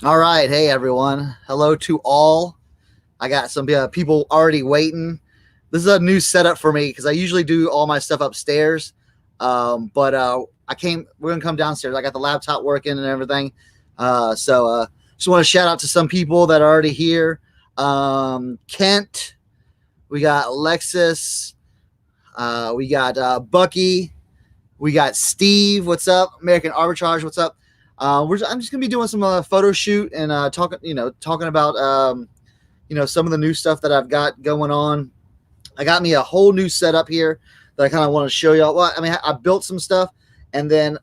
All right. Hey, everyone. Hello to all. I got some people already waiting. This is a new setup for me because I usually do all my stuff upstairs. But we're going to come downstairs. I got the laptop working and everything. Just want to shout out to some people that are already here. Kent, we got Alexis, we got Bucky, we got Steve. What's up? American Arbitrage. What's up? I'm just gonna be doing some photo shoot and talking about some of the new stuff that I've got going on. I got me a whole new setup here that I kind of want to show y'all. Well, I mean, I built some stuff, and then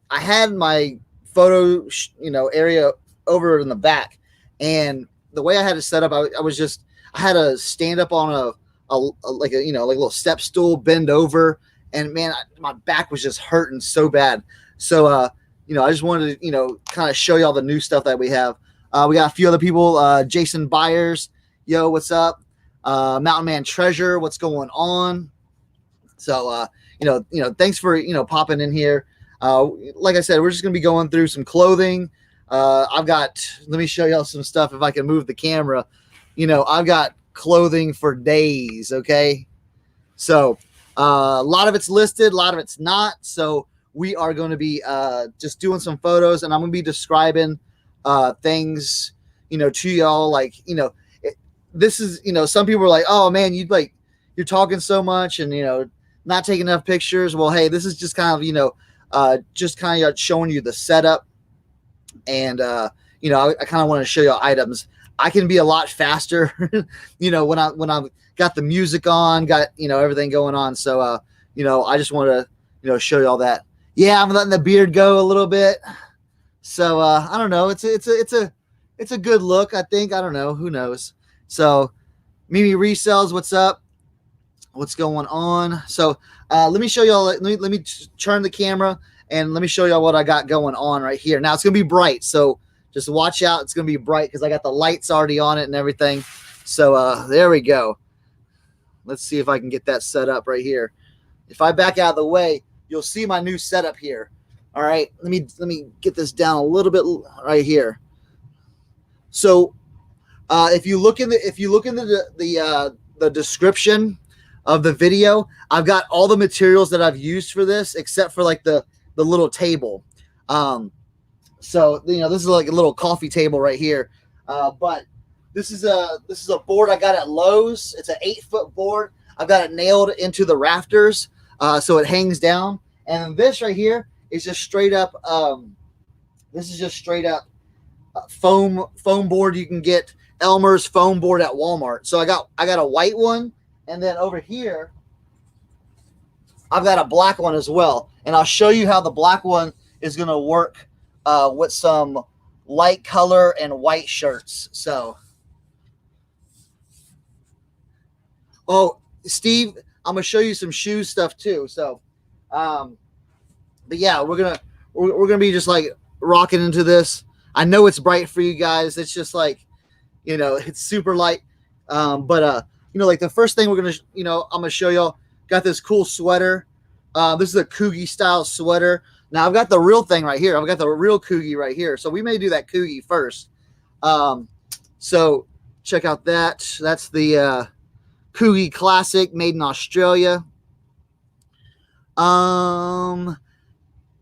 I had my area over in the back, and the way I had it set up, I had to stand up on a little step stool, bend over, and man, my back was just hurting so bad. So I just wanted to kind of show y'all the new stuff that we have. We got a few other people. Jason Byers, yo, what's up? Mountain Man Treasure, what's going on? So thanks for popping in here. Like I said, we're just gonna be going through some clothing. I've got. Let me show y'all some stuff if I can move the camera. I've got clothing for days. Okay, so a lot of it's listed, a lot of it's not. So we are going to be just doing some photos, and I'm going to be describing things, to y'all. Like, this is, some people are like, oh man, you're talking so much and, not taking enough pictures. Well, hey, this is just kind of, just kind of showing you the setup. And, I kind of want to show you items. I can be a lot faster, when I've got the music on, got, everything going on. So, I just want to, show you all that. Yeah, I'm letting the beard go a little bit. So I don't know. It's a good look, I think. I don't know. Who knows? So Mimi Resells, what's up? What's going on? So let me show y'all. Let me turn the camera and let me show y'all what I got going on right here. Now it's gonna be bright, so just watch out. It's gonna be bright because I got the lights already on it and everything. So there we go. Let's see if I can get that set up right here. If I back out of the way, you'll see my new setup here. All right, let me get this down a little bit right here. So if you look in the description of the video, I've got all the materials that I've used for this, except for like the little table. So this is like a little coffee table right here. But this is a board I got at Lowe's. It's an 8-foot board. I've got it nailed into the rafters, so it hangs down. And this right here is just straight up. This is just straight up foam board. You can get Elmer's foam board at Walmart. So I got a white one, and then over here I've got a black one as well. And I'll show you how the black one is going to work with some light color and white shirts. So, oh, Steve, I'm gonna show you some shoe stuff too. So, but yeah, we're gonna be just like rocking into this. I know it's bright for you guys. It's just like, it's super light. But like the first thing we're gonna, I'm gonna show y'all. Got this cool sweater. This is a Coogie style sweater. Now I've got the real thing right here. I've got the real Coogie right here. So we may do that Coogie first. So check out that. That's the Coogie Classic, made in Australia.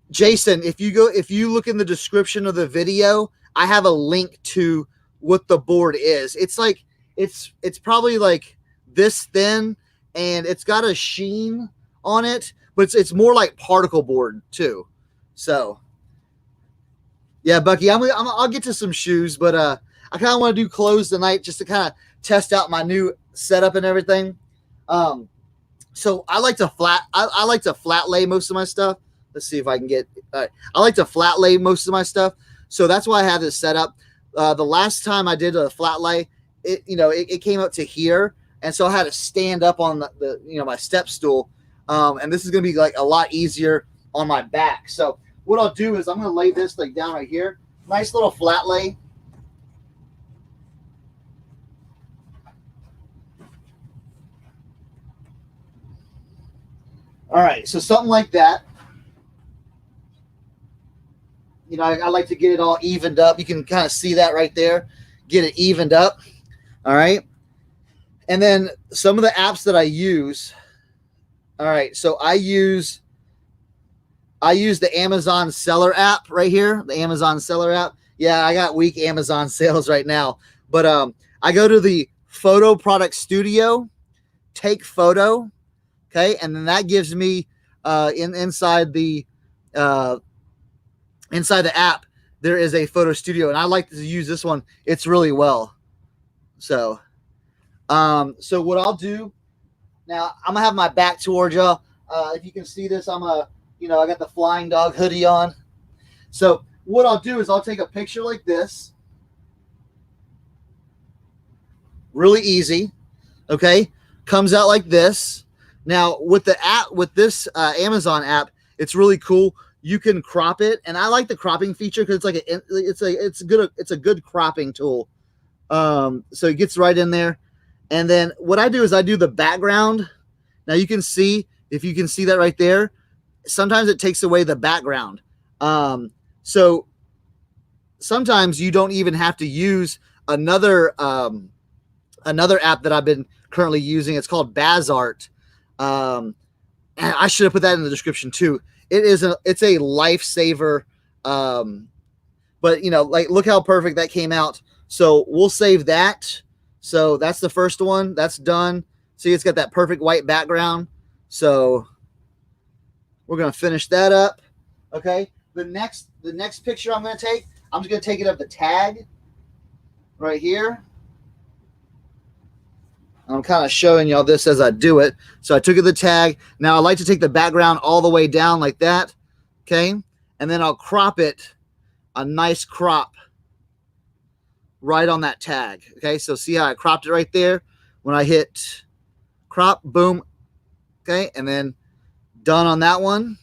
Jason, if you look in the description of the video, I have a link to what the board is. It's like it's probably like this thin, and it's got a sheen on it, but it's more like particle board too. So yeah, Bucky, I'll get to some shoes, but I kind of want to do clothes tonight just to kind of test out my new setup and everything. So I like to flat lay most of my stuff. Let's see if I can get. I like to flat lay most of my stuff, so that's why I have this set up. The last time I did a flat lay, it came up to here, and so I had to stand up on the my step stool, and this is gonna be like a lot easier on my back. So what I'll do is I'm gonna lay this like down right here, nice little flat lay. All right, so something like that. You know, I like to get it all evened up. You can kind of see that right there. Get it evened up. All right. And then some of the apps that I use. All right. So I use the Amazon seller app right here. The Amazon seller app. Yeah, I got weak Amazon sales right now. But I go to the Photo Product Studio, take photo. Okay. And then that gives me inside the app, there is a photo studio, and I like to use this one. It's really well. So what I'll do now, I'm gonna have my back towards y'all. If you can see this, I got the flying dog hoodie on. So what I'll do is I'll take a picture like this. Really easy. Okay. Comes out like this. Now with the app, with this Amazon app, it's really cool. You can crop it, and I like the cropping feature because it's a good cropping tool. So it gets right in there. And then what I do is I do the background. Now you can see, if you can see that right there, sometimes it takes away the background. So sometimes you don't even have to use another app that I've been currently using. It's called BazArt. And I should have put that in the description too. It's a lifesaver. But like, look how perfect that came out. So we'll save that. So that's the first one. That's done. See, it's got that perfect white background. So we're going to finish that up. Okay. The next picture I'm going to take, I'm just going to take it of the tag right here. I'm kind of showing y'all this as I do it. So I took the tag. Now I like to take the background all the way down like that. Okay. And then I'll crop it, a nice crop right on that tag. Okay. So see how I cropped it right there? When I hit crop, boom. Okay. And then done on that one.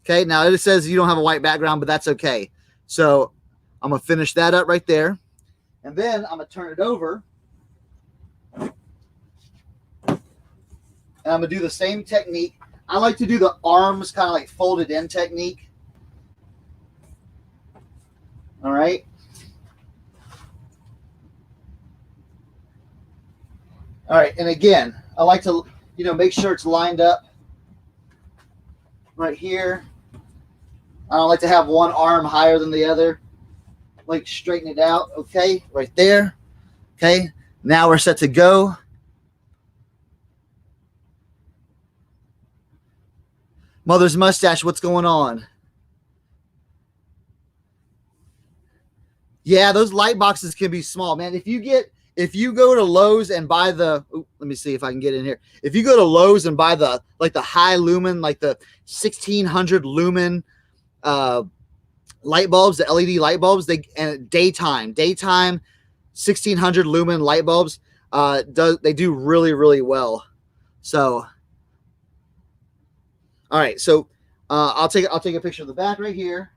Okay. Now it says you don't have a white background, but that's okay. So I'm going to finish that up right there. And then I'm going to turn it over. And I'm going to do the same technique. I like to do the arms kind of like folded in technique. All right. All right. And again, I like to, make sure it's lined up right here. I don't like to have one arm higher than the other. Like, straighten it out. Okay. Right there. Okay. Now we're set to go. Mother's mustache, what's going on? Yeah, those light boxes can be small, man. If you go to Lowe's and buy let me see if I can get in here. If you go to Lowe's and buy the high lumen, like the 1600 lumen light bulbs, the LED light bulbs, and daytime 1600 lumen light bulbs, they do really, really well. So all right, so I'll take a picture of the back right here.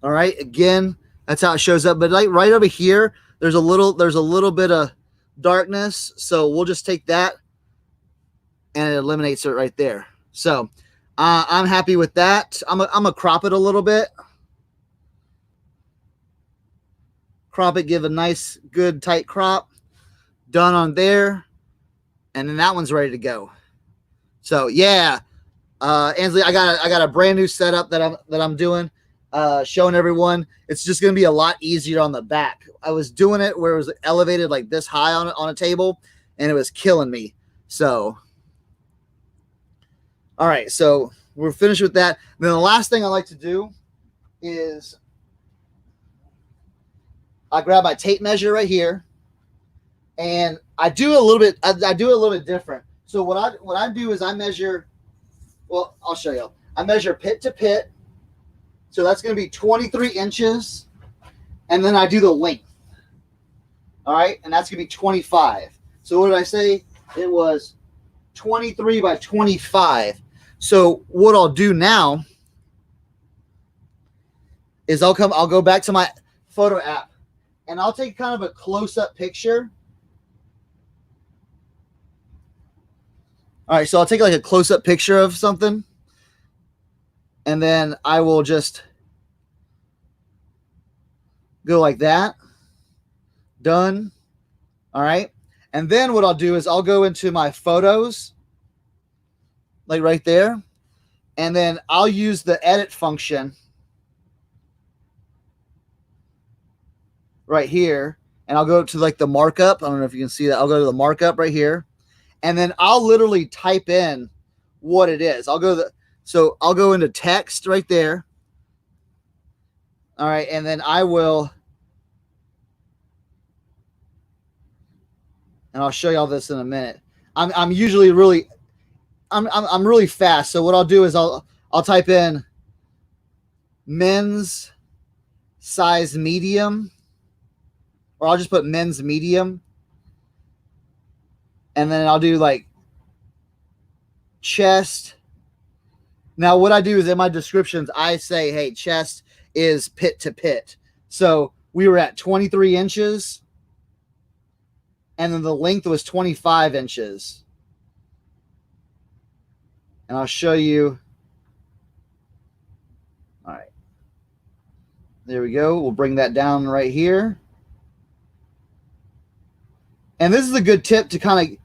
All right, again, that's how it shows up. But like right over here, there's a little bit of darkness, so we'll just take that, and it eliminates it right there. So I'm happy with that. I'm gonna crop it a little bit. Crop it, give a nice, good, tight crop. Done on there. And then that one's ready to go. So yeah, Ansley, I got a brand new setup that I'm doing, showing everyone. It's just gonna be a lot easier on the back. I was doing it where it was elevated like this high on a table, and it was killing me. So, all right, so we're finished with that. And then the last thing I like to do is I grab my tape measure right here. And I do a little bit different. So what I do is I measure, well, I'll show you. I measure pit to pit. So that's going to be 23 inches. And then I do the length. All right. And that's going to be 25. So what did I say? It was 23 by 25. So what I'll do now is I'll go back to my photo app, and I'll take kind of a close-up picture. All right, so I'll take like a close-up picture of something, and then I will just go like that. Done. All right. And then what I'll do is I'll go into my photos, like right there, and then I'll use the edit function right here, and I'll go to like the markup. I don't know if you can see that. I'll go to the markup right here, and then I'll literally type in what it is. I'll go into text right there. All right, and then and I'll show y'all this in a minute. I'm usually really really fast. So what I'll do is I'll type in men's size medium, or I'll just put men's medium, and then I'll do like chest. Now what I do is in my descriptions I say, hey, chest is pit to pit. So we were at 23 inches, and then the length was 25 inches. And I'll show you. All right. There we go. We'll bring that down right here. And this is a good tip to kind of.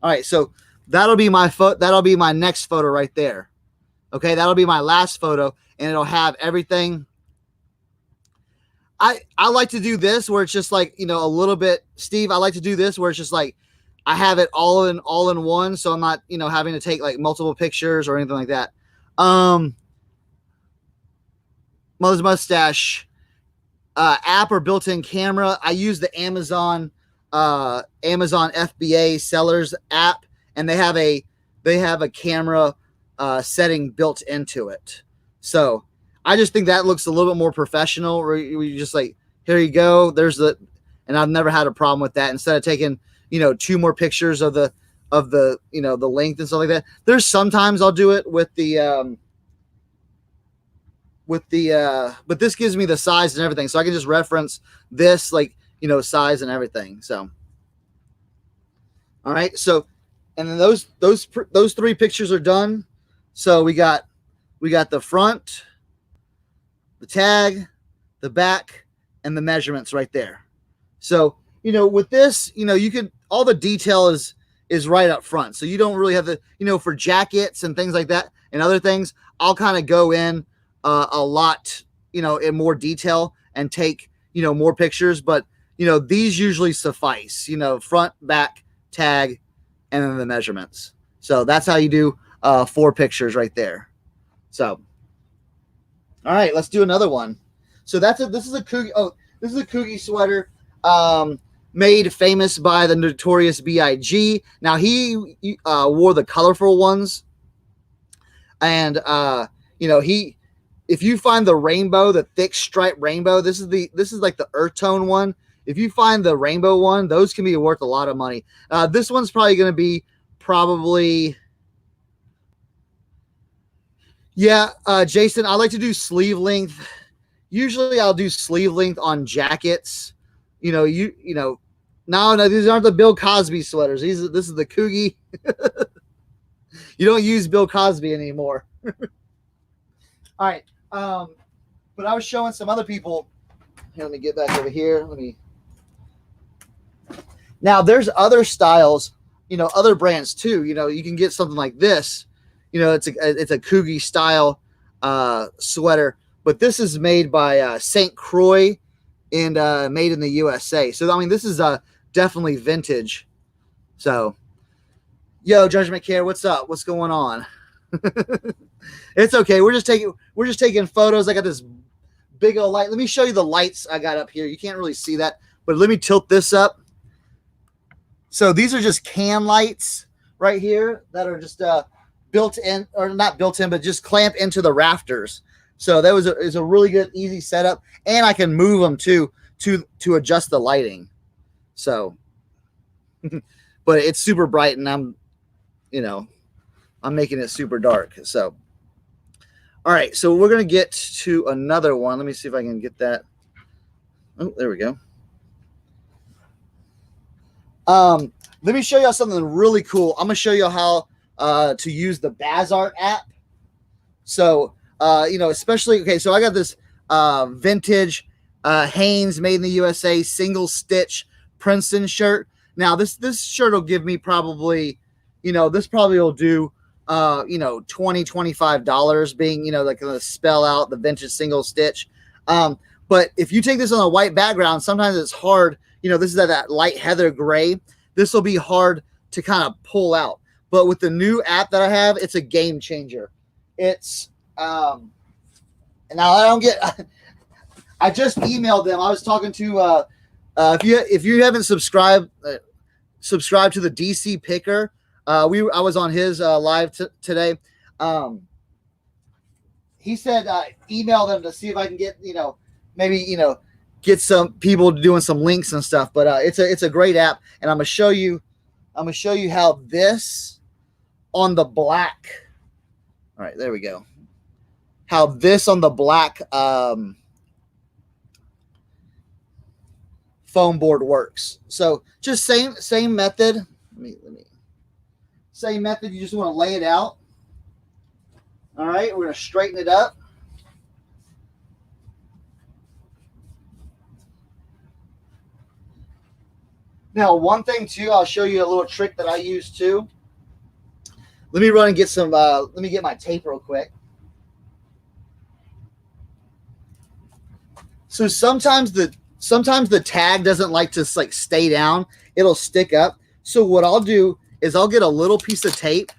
All right, so that'll be my next photo right there. Okay, that'll be my last photo, and it'll have everything. I like to do this where it's just like, a little bit, Steve, I like to do this where it's just like I have it all in one, so I'm not, having to take like multiple pictures or anything like that. Mother's Mustache app or built-in camera. I use the Amazon FBA sellers app, and they have a camera setting built into it. So I just think that looks a little bit more professional, where you just like, here you go. And I've never had a problem with that. Instead of taking, 2 more pictures of the the length and stuff like that. There's sometimes I'll do it with but this gives me the size and everything. So I can just reference this, like, size and everything. So, all right. So, and then those 3 pictures are done. So we got the front, the tag, the back, and the measurements right there. So, with this, you could, all the detail is right up front. So you don't really have to, for jackets and things like that and other things, I'll kind of go in a lot, in more detail and take, more pictures. But, these usually suffice, front, back, tag, and then the measurements. So that's how you do 4 pictures right there. So, all right, let's do another one. So this is a Coogie sweater, made famous by the Notorious B.I.G. Now he wore the colorful ones, and if you find the rainbow, the thick stripe rainbow, this is like the earth tone one. If you find the rainbow one, those can be worth a lot of money. This one's probably going to be Jason, I like to do sleeve length. Usually I'll do sleeve length on jackets. No, these aren't the Bill Cosby sweaters. This is the Coogie. You don't use Bill Cosby anymore. All right. But I was showing some other people. Here, let me get back over here. Now there's other styles, other brands too. You can get something like this. It's a Coogie style sweater, but this is made by St. Croix and made in the USA. So I mean, this is definitely vintage. So, yo, Judgment Care, what's up? What's going on? It's okay. We're just taking photos. I got this big old light. Let me show you the lights I got up here. You can't really see that, but let me tilt this up. So these are just can lights right here that are just built in, or not built in, but just clamp into the rafters. So that is a really good, easy setup, and I can move them to adjust the lighting. So, but it's super bright, and I'm making it super dark. So, all right. So we're gonna get to another one. Let me see if I can get that. Oh, there we go. Let me show y'all something really cool. I'm gonna show you how to use the Bazart app. So especially so I got this vintage Hanes made in the USA single stitch Princeton shirt. Now this shirt will give me probably, this probably will do $20-$25 being, like gonna spell out the vintage single stitch. But if you take this on a white background, sometimes it's hard. This is that light heather gray. This will be hard to kind of pull out. But with the new app that I have, it's a game changer. It's now I don't get. I just emailed them. I was talking to if you haven't subscribed to the DC Picker. I was on his live today. He said email them to see if I can get maybe get some people doing some links and stuff. But it's a great app, and I'm gonna show you how this on the black. All right, there we go. How this on the black foam board works. So just same method. Let me same method. You just want to lay it out. All right, we're gonna straighten it up. Now, one thing too, I'll show you a little trick that I use too. Let me run and get some. Let me get my tape real quick. So sometimes the tag doesn't like to stay down. It'll stick up. So what I'll do is I'll get a little piece of tape.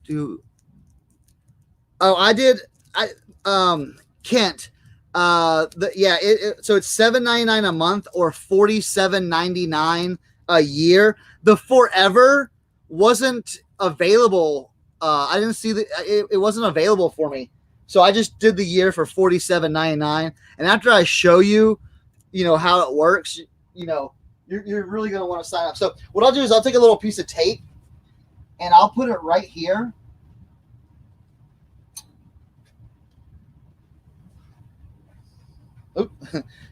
Kent. So it's $7.99 a month or $47.99 a year. The Forever wasn't available. I didn't see it wasn't available for me. So I just did the year for $47.99. And after I show you, how it works, you're really going to want to sign up. So what I'll do is I'll take a little piece of tape and I'll put it right here. Oop,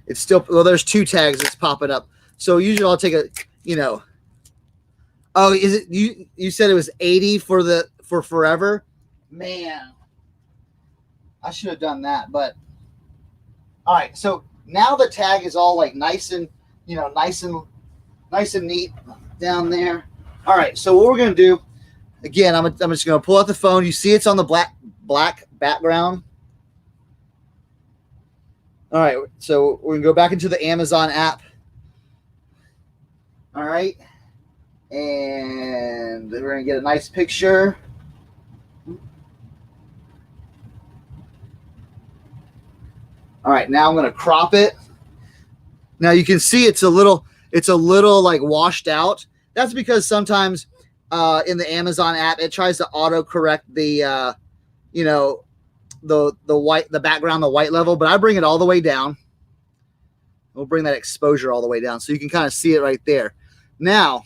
it's still, well, there's two tags that's popping up. So usually I'll take a, oh, is it, you said it was 80 for Forever? Man, I should have done that, but all right. So now the tag is all nice and neat down there. All right. So what we're going to do, again, I'm just going to pull out the phone. You see it's on the black background. All right, so we're going to go back into the Amazon app. All right, and we're going to get a nice picture. All right, now I'm going to crop it. Now you can see it's a little washed out. That's because sometimes in the Amazon app it tries to auto correct the the background, the white level, but I bring it all the way down. We'll bring that exposure all the way down so you can kind of see it right there. Now,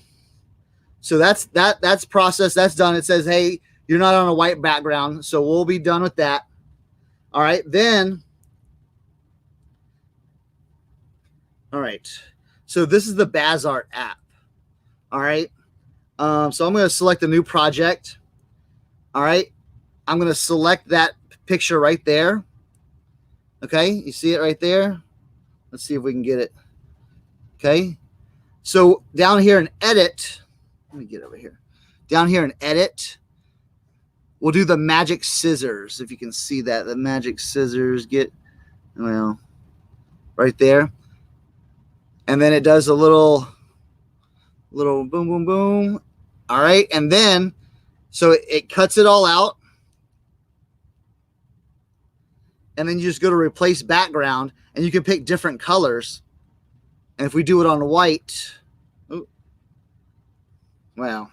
so that's processed, that's done. It says, hey, you're not on a white background, so we'll be done with that. All right, then. All right, so this is the Bazart app. All right, so I'm going to select a new project. All right, I'm going to select that picture right there. Okay, you see it right there. Let's see if we can get it. Okay, so down here in edit, let me get over here. Down here in edit, we'll do the magic scissors. If you can see that, the magic scissors right there. And then it does a little boom, boom, boom. All right, and then so it cuts it all out. And then you just go to replace background, and you can pick different colors. And if we do it on white, well,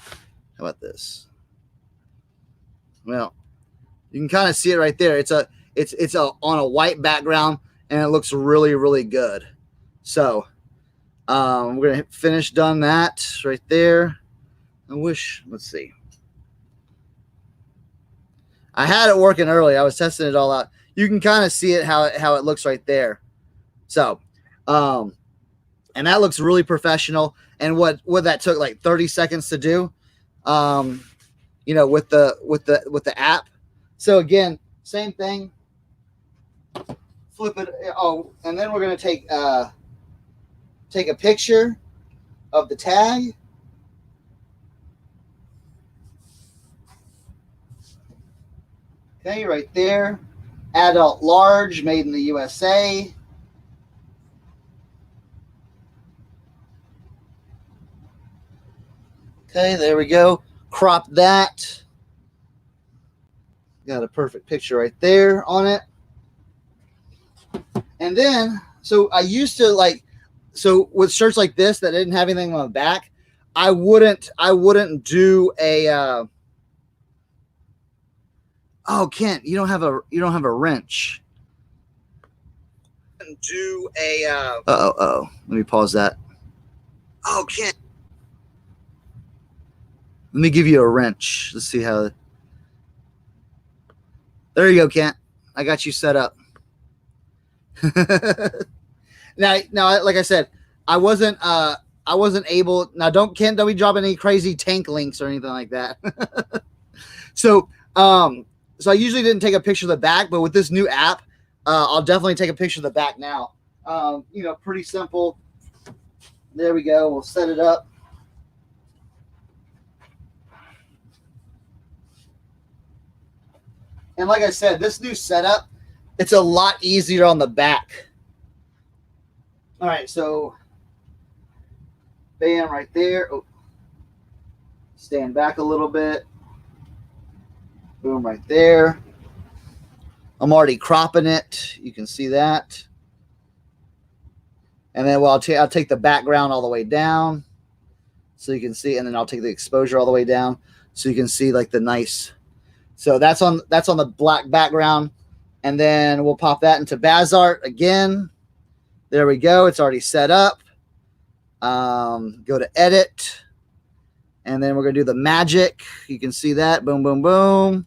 how about this? Well, you can kind of see it right there. It's on a white background, and it looks really, really good. So we're gonna finish done that right there. Let's see. I had it working early. I was testing it all out. you can kind of see it how it looks right there. So, and that looks really professional. And what that took like 30 seconds to do, you know, with the app. So again, same thing. Flip it. Oh, and then we're gonna take a picture of the tag. Okay, right there. Adult large, made in the USA. Okay, there we go. Crop that. Got a perfect picture right there on it. And then, so I used to like, so with shirts like this that didn't have anything on the back, I wouldn't do a. Oh, Kent, you don't have a wrench. Do a. Let me pause that. Oh, Kent. Let me give you a wrench. Let's see how. There you go, Kent. I got you set up. now, like I said, I wasn't able. Now, don't be dropping any crazy tank links or anything like that. So I usually didn't take a picture of the back, but with this new app, I'll definitely take a picture of the back now. You know, pretty simple. There we go. We'll set it up. And like I said, this new setup, it's a lot easier on the back. All right, so bam, right there. Oh. Stand back a little bit. Boom, right there. I'm already cropping it. You can see that. And then I'll take the background all the way down so you can see, and then I'll take the exposure all the way down so you can see like the nice. So that's on the black background. And then we'll pop that into Bazart again. There we go. It's already set up. Go to edit. And then we're going to do the magic. You can see that. Boom, boom, boom.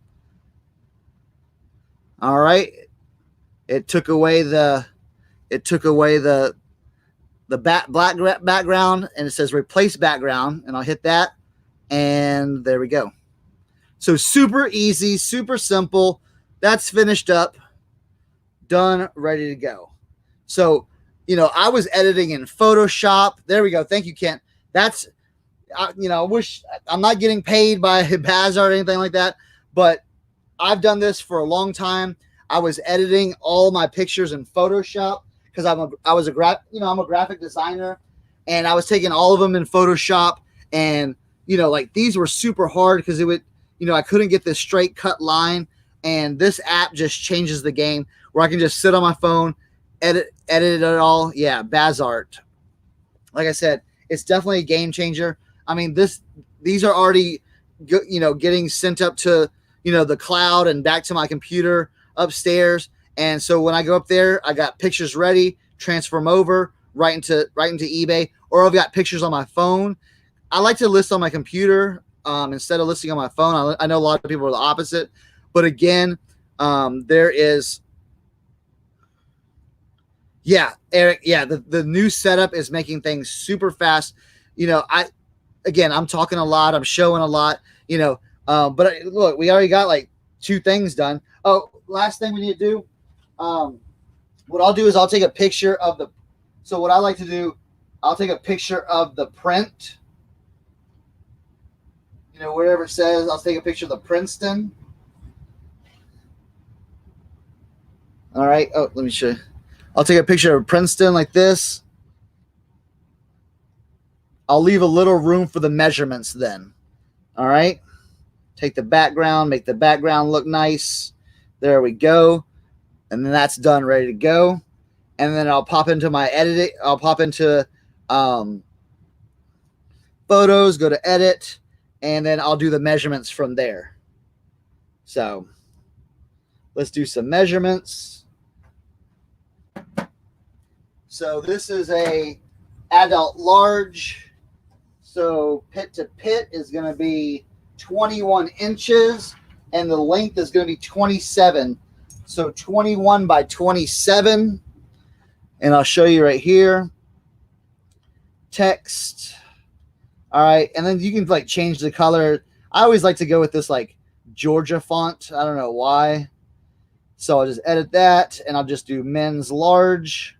All right. It took away the black background, and it says replace background, and I'll hit that, and there we go. So super easy, super simple. That's finished up, done, ready to go. So, you know, I was editing in Photoshop. There we go. Thank you, Kent. That's, you know, I wish I'm not getting paid by Bazart or anything like that, but I've done this for a long time. I was editing all my pictures in Photoshop because I'm a graphic designer, and I was taking all of them in Photoshop, and you know, like these were super hard because it would, you know, I couldn't get this straight cut line, and this app just changes the game where I can just sit on my phone, edit it all. Yeah, Bazart. Like I said, it's definitely a game changer. I mean, these are already, you know, getting sent up to, you know, the cloud and back to my computer upstairs. And so when I go up there, I got pictures ready, transfer them over right into eBay, or I've got pictures on my phone. I like to list on my computer instead of listing on my phone. I know a lot of people are the opposite, but again, there is, yeah, Eric, yeah, the new setup is making things super fast. You know, I'm talking a lot, I'm showing a lot, you know, but look, we already got like 2 things done. Oh, last thing we need to do. What I'll do is I'll take a picture of the, so what I like to do, I'll take a picture of the print, you know, wherever it says, I'll take a picture of the Princeton. All right. Oh, let me show you. I'll take a picture of Princeton like this. I'll leave a little room for the measurements then. All right. Take the background, make the background look nice. There we go. And then that's done, ready to go. And then I'll pop into my editing. I'll pop into photos, go to edit, and then I'll do the measurements from there. So let's do some measurements. So this is a adult large. So pit to pit is going to be 21 inches, and the length is going to be 27 So 21 by 27. And I'll show you right here. Text. All right. And then you can like change the color. I always like to go with this like Georgia font. I don't know why. So I'll just edit that and I'll just do men's large.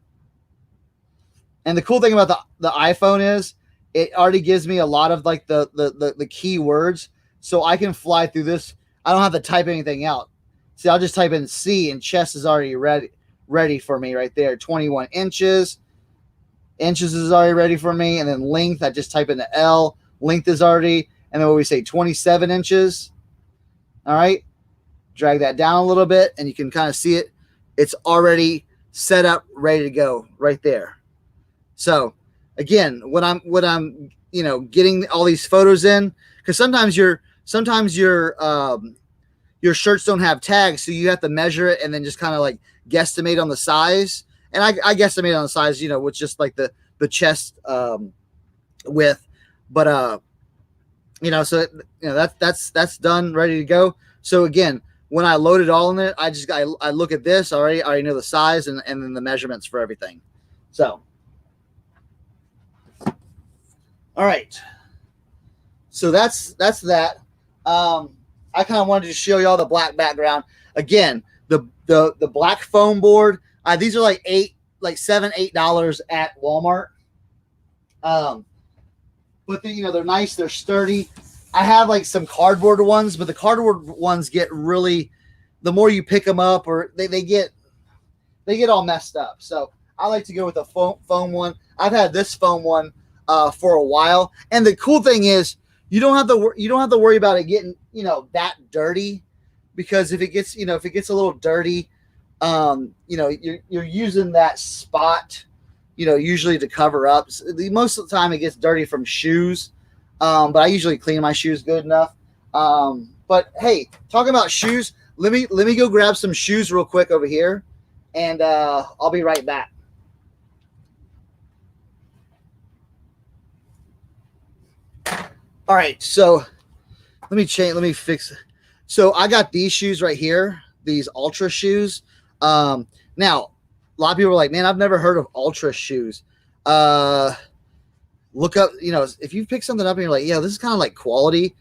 And the cool thing about the iPhone is it already gives me a lot of like the key words. So I can fly through this. I don't have to type anything out. See, I'll just type in C and chest is already ready for me right there. 21 inches. Inches is already ready for me. And then length, I just type in the L. Length is already, and then what we say, 27 inches. All right. Drag that down a little bit and you can kind of see it. It's already set up, ready to go right there. So again, when I'm getting all these photos in, because sometimes your shirts don't have tags, so you have to measure it and then just kind of like guesstimate on the size. And I guesstimate on the size, with just like the chest width. But so that's done, ready to go. So again, when I load it all in there, I look at this already. I already know the size and then the measurements for everything. So, all right. So that's that. I kind of wanted to show you all the black background. Again, the black foam board. These are like $7-8 at Walmart. But they're nice. They're sturdy. I have like some cardboard ones, but the cardboard ones get really, the more you pick them up, or they get all messed up. So I like to go with a foam one. I've had this foam one for a while, and the cool thing is you don't have to worry about it getting that dirty, because if it gets a little dirty, you're using that spot usually to cover up. So most of the time it gets dirty from shoes. But I usually clean my shoes good enough. But hey, talking about shoes, let me go grab some shoes real quick over here, and I'll be right back. All right, so let me fix it. So I got these shoes right here, these Ultra shoes. Now a lot of people are like, man, I've never heard of Ultra shoes. Look up, if you pick something up and you're like, yeah, this is kind of like quality,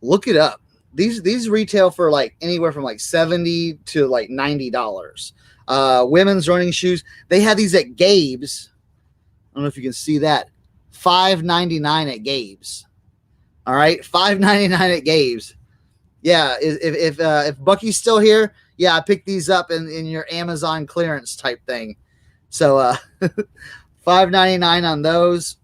look it up. These retail for like anywhere from like $70 to like $90. Women's running shoes, they have these at Gabe's. I don't know if you can see that. $5.99 at Gabe's. All right, $5.99 at Gabe's. Yeah, if Bucky's still here, yeah, I picked these up in your Amazon clearance type thing. So $5.99 on those.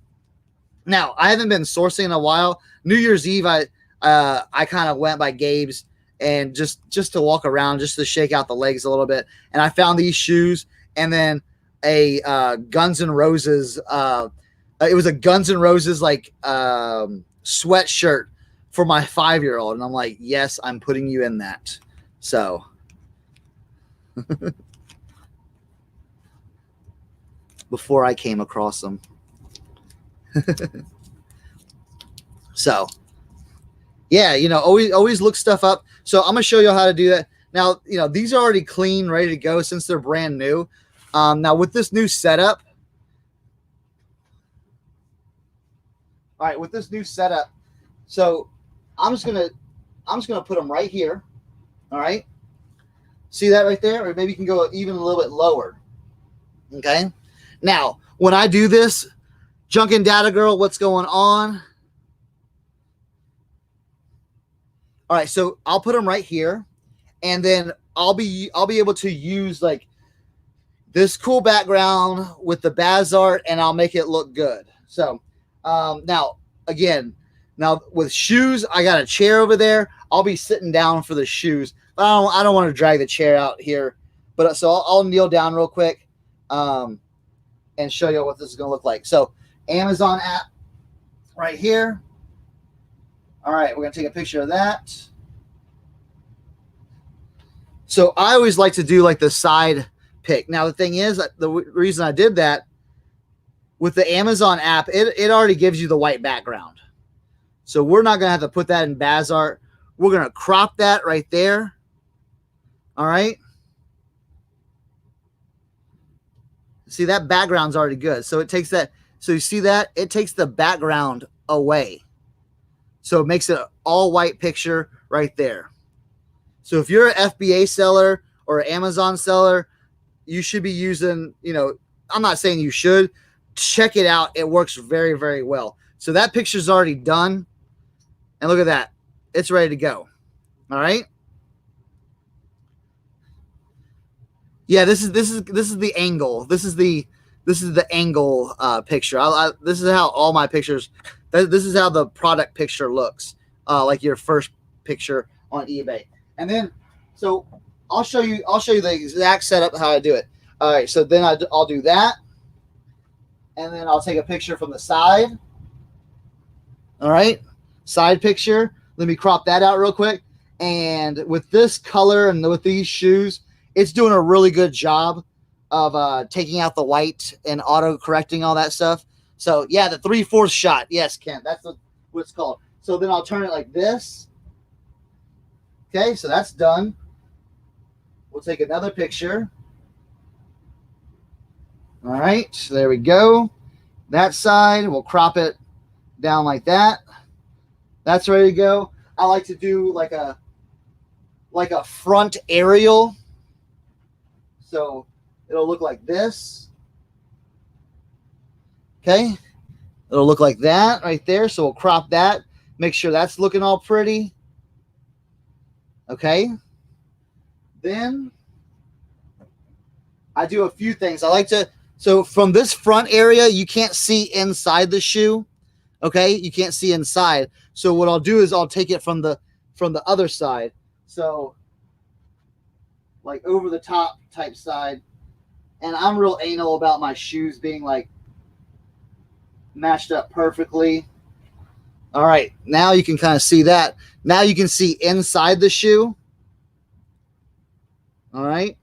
Now, I haven't been sourcing in a while. New Year's Eve, I kind of went by Gabe's and just to walk around, just to shake out the legs a little bit. And I found these shoes, and then a Guns N' Roses. It was a Guns N' Roses like sweatshirt for my 5-year-old, and I'm like, yes, I'm putting you in that. So. Before I came across them. So yeah, always look stuff up. So I'm gonna show you how to do that. Now, these are already clean, ready to go since they're brand new. Now with this new setup, so I'm just gonna put them right here. All right, see that right there? Or maybe you can go even a little bit lower. Okay, now when I do this, Junkin' Data Girl, what's going on? All right, so I'll put them right here, and then I'll be able to use like this cool background with the Baz art, and I'll make it look good. So now with shoes, I got a chair over there. I'll be sitting down for the shoes. But I don't want to drag the chair out here, but so I'll kneel down real quick and show you what this is going to look like. So Amazon app right here. All right, we're going to take a picture of that. So I always like to do like the side pick. Now, the thing is, the reason I did that, with the Amazon app, it already gives you the white background. So we're not going to have to put that in Baz art. We're going to crop that right there. All right. See, that background's already good. So it takes that. So you see that? It takes the background away. So it makes it an all white picture right there. So if you're an FBA seller or an Amazon seller, you should be using, I'm not saying you should. Check it out. It works very, very well. So that picture's already done. And look at that. It's ready to go. All right. Yeah, this is the angle. This is the angle picture. This is how all my pictures. This is how the product picture looks, like your first picture on eBay. And then, so I'll show you the exact setup how I do it. All right, so then I'll do that, and then I'll take a picture from the side. All right, side picture. Let me crop that out real quick. And with this color and with these shoes, it's doing a really good job of taking out the white and auto correcting all that stuff. So yeah, the 3/4 shot. Yes, Kent, that's what it's called. So then I'll turn it like this. Okay, so that's done. We'll take another picture. All right, so there we go. That side, we'll crop it down like that. That's ready to go. I like to do like a front aerial. So it'll look like this. Okay. It'll look like that right there. So we'll crop that. Make sure that's looking all pretty. Okay. Then I do a few things. I like to, so from this front area, you can't see inside the shoe. Okay. You can't see inside. So what I'll do is I'll take it from the other side. So like over the top type side. And I'm real anal about my shoes being like matched up perfectly. All right, now you can kind of see that. Now you can see inside the shoe. All right.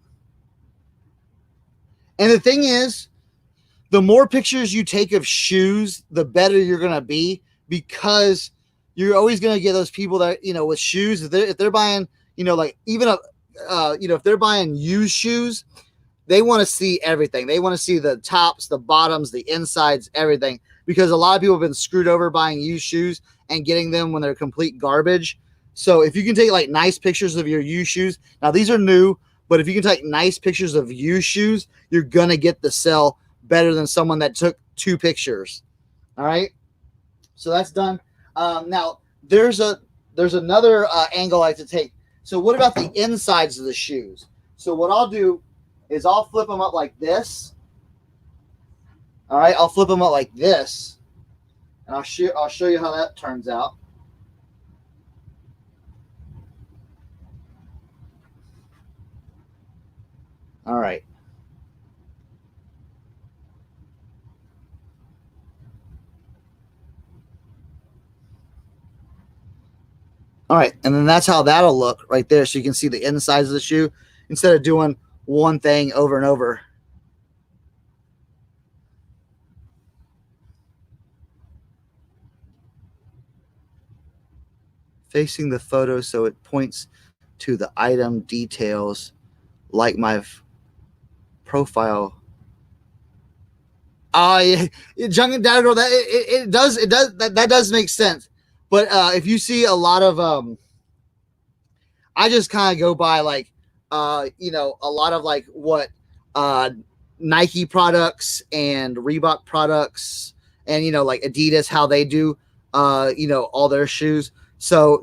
And the thing is, the more pictures you take of shoes, the better you're going to be, because you're always going to get those people that, with shoes, if they're buying, like even if they're buying used shoes, they want to see everything. They want to see the tops, the bottoms, the insides, everything, because a lot of people have been screwed over buying used shoes and getting them when they're complete garbage. So if you can take like nice pictures of your used shoes, now these are new, but if you can take nice pictures of used shoes, you're going to get the sell better than someone that took 2 pictures. All right. So that's done. Now there's another angle I like to take. So what about the insides of the shoes? So what I'll do is I'll flip them up like this. All right, I'll flip them up like this, and I'll show you how that turns out. All right. All right, and then that's how that'll look right there. So you can see the insides of the shoe instead of doing one thing over and over. Facing the photo so it points to the item details like my profile. Junk and Data Girl, that it does that does make sense. But if you see a lot of I just kind of go by like a lot of like what Nike products and Reebok products and like Adidas, how they do all their shoes. So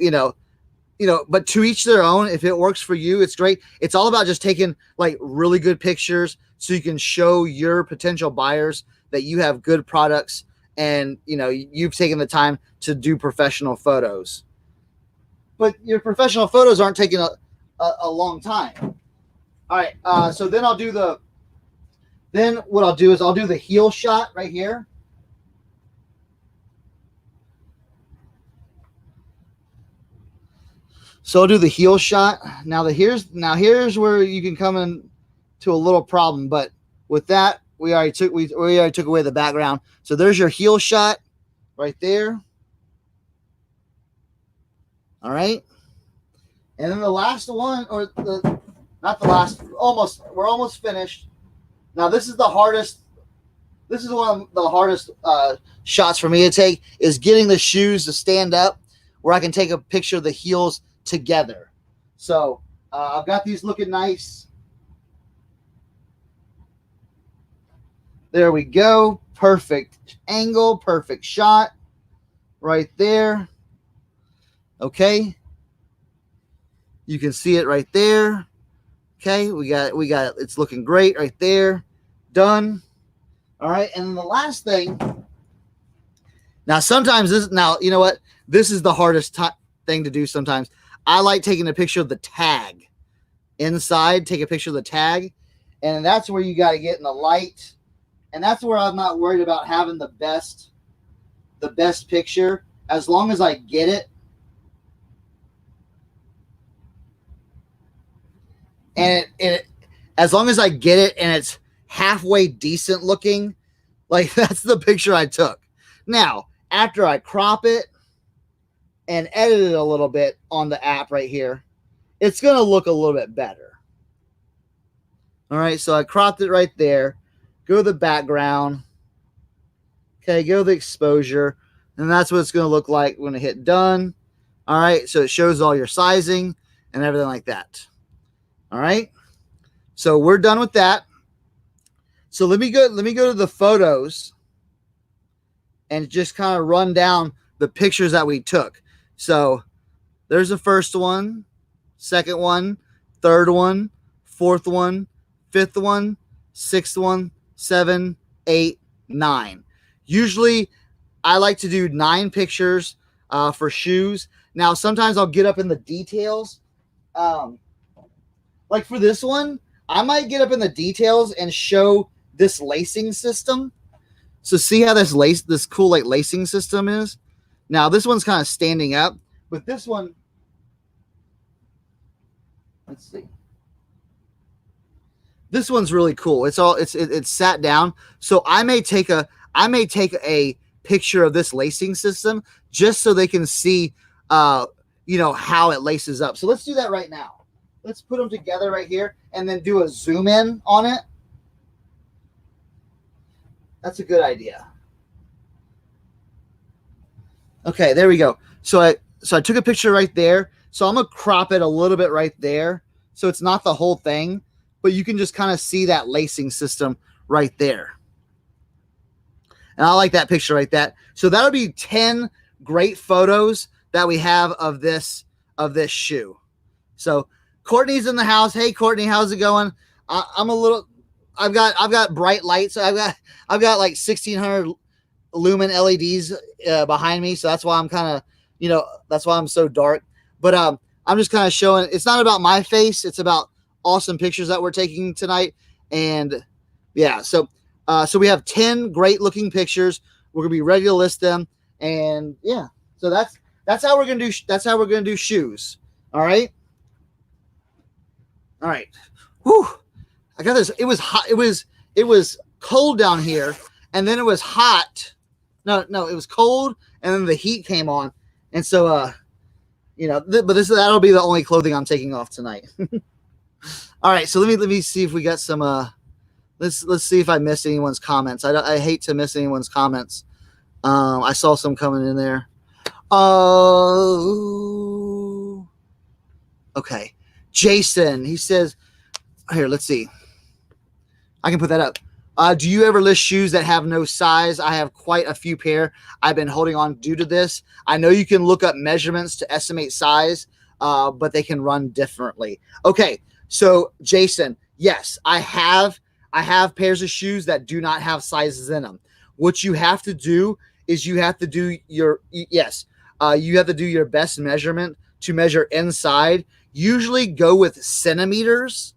but to each their own. If it works for you, it's great. It's all about just taking like really good pictures so you can show your potential buyers that you have good products and you've taken the time to do professional photos. But your professional photos aren't taking a long time. All right, so then what I'll do is I'll do the heel shot right here. So I'll do the heel shot. Now here's where you can come in to a little problem, but with that we already took away the background. So there's your heel shot right there. All right. And then the last one, or not the last, we're almost finished. Now this is the hardest. This is one of the hardest shots for me to take, is getting the shoes to stand up where I can take a picture of the heels together. So I've got these looking nice. There we go. Perfect angle, perfect shot right there. Okay. You can see it right there. Okay, we got it's looking great right there. Done. All right, and then the last thing. Now, sometimes this, now, you know what? This is the hardest thing to do sometimes. I like taking a picture of the tag. Inside, take a picture of the tag. And that's where you got to get in the light. And that's where I'm not worried about having the best picture. As long as I get it. And as long as I get it and it's halfway decent looking, like that's the picture I took. Now, after I crop it and edit it a little bit on the app right here, it's going to look a little bit better. All right, so I cropped it right there. Go to the background. Okay, go to the exposure. And that's what it's going to look like when I hit done. All right, so it shows all your sizing and everything like that. All right, so we're done with that. So let me go to the photos and just kind of run down the pictures that we took. So there's the first one, second one, third one, fourth one, fifth one, sixth one, 7, 8, 9. Usually I like to do 9 pictures for shoes. Now, sometimes I'll get up in the details. Like for this one, I might get up in the details and show this lacing system. So see how this cool like lacing system is? Now this one's kind of standing up, but this one, let's see. This one's really cool. It's sat down. So I may take a picture of this lacing system just so they can see how it laces up. So let's do that right now. Let's put them together right here and then do a zoom in on it. That's a good idea. Okay, there we go. So I took a picture right there. So I'm going to crop it a little bit right there. So it's not the whole thing, but you can just kind of see that lacing system right there. And I like that picture like that. So that'll be 10 great photos that we have of this shoe. So Courtney's in the house. Hey, Courtney, how's it going? I've got bright lights. I've got like 1600 lumen LEDs behind me. So that's why I'm kind of, that's why I'm so dark. But I'm just kind of showing, it's not about my face. It's about awesome pictures that we're taking tonight. And yeah, so we have 10 great looking pictures. We're going to be ready to list them. And yeah, so that's how we're going to do shoes. All right. All right. Whew. I got this. It was hot. It was cold down here, and then it was hot. No, it was cold, and then the heat came on. And so but that'll be the only clothing I'm taking off tonight. All right, so let me see if we got some let's see if I missed anyone's comments. I hate to miss anyone's comments. I saw some coming in there. Okay. Jason, he says, here, let's see. I can put that up. Do you ever list shoes that have no size? I have quite a few pair I've been holding on due to this. I know you can look up measurements to estimate size, but they can run differently. Okay, so Jason, yes, I have pairs of shoes that do not have sizes in them. What you have to do is you have to do your best measurement to measure inside. Usually go with centimeters,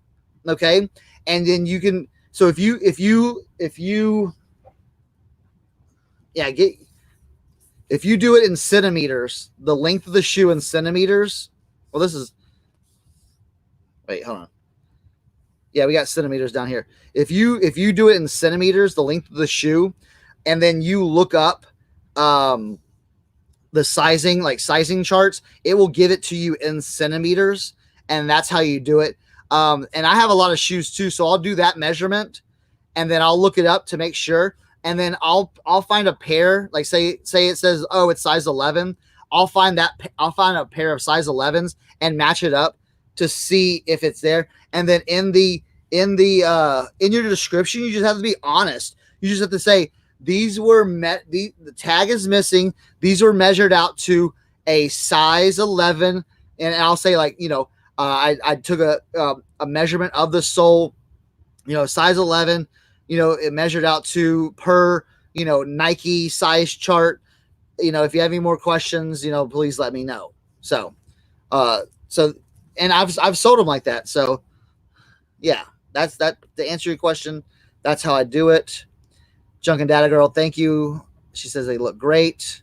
okay? And then you can, so if you do it in centimeters, the length of the shoe in centimeters, well, wait, hold on. Yeah, we got centimeters down here. If you do it in centimeters, the length of the shoe, and then you look up the sizing charts, it will give it to you in centimeters, and that's how you do it. And I have a lot of shoes too, so I'll do that measurement, and then I'll look it up to make sure, and then I'll find a pair, like say it says, oh, it's size 11. I'll find a pair of size 11s and match it up to see if it's there. And then in your description, you just have to be honest. You just have to say these were the tag is missing. These were measured out to a size 11, and I'll say like, I took a measurement of the sole, size 11. It measured out to per Nike size chart. If you have any more questions, please let me know. So and I've sold them like that. So yeah, that's that. To answer your question, that's how I do it. Junk and Data Girl, thank you. She says they look great.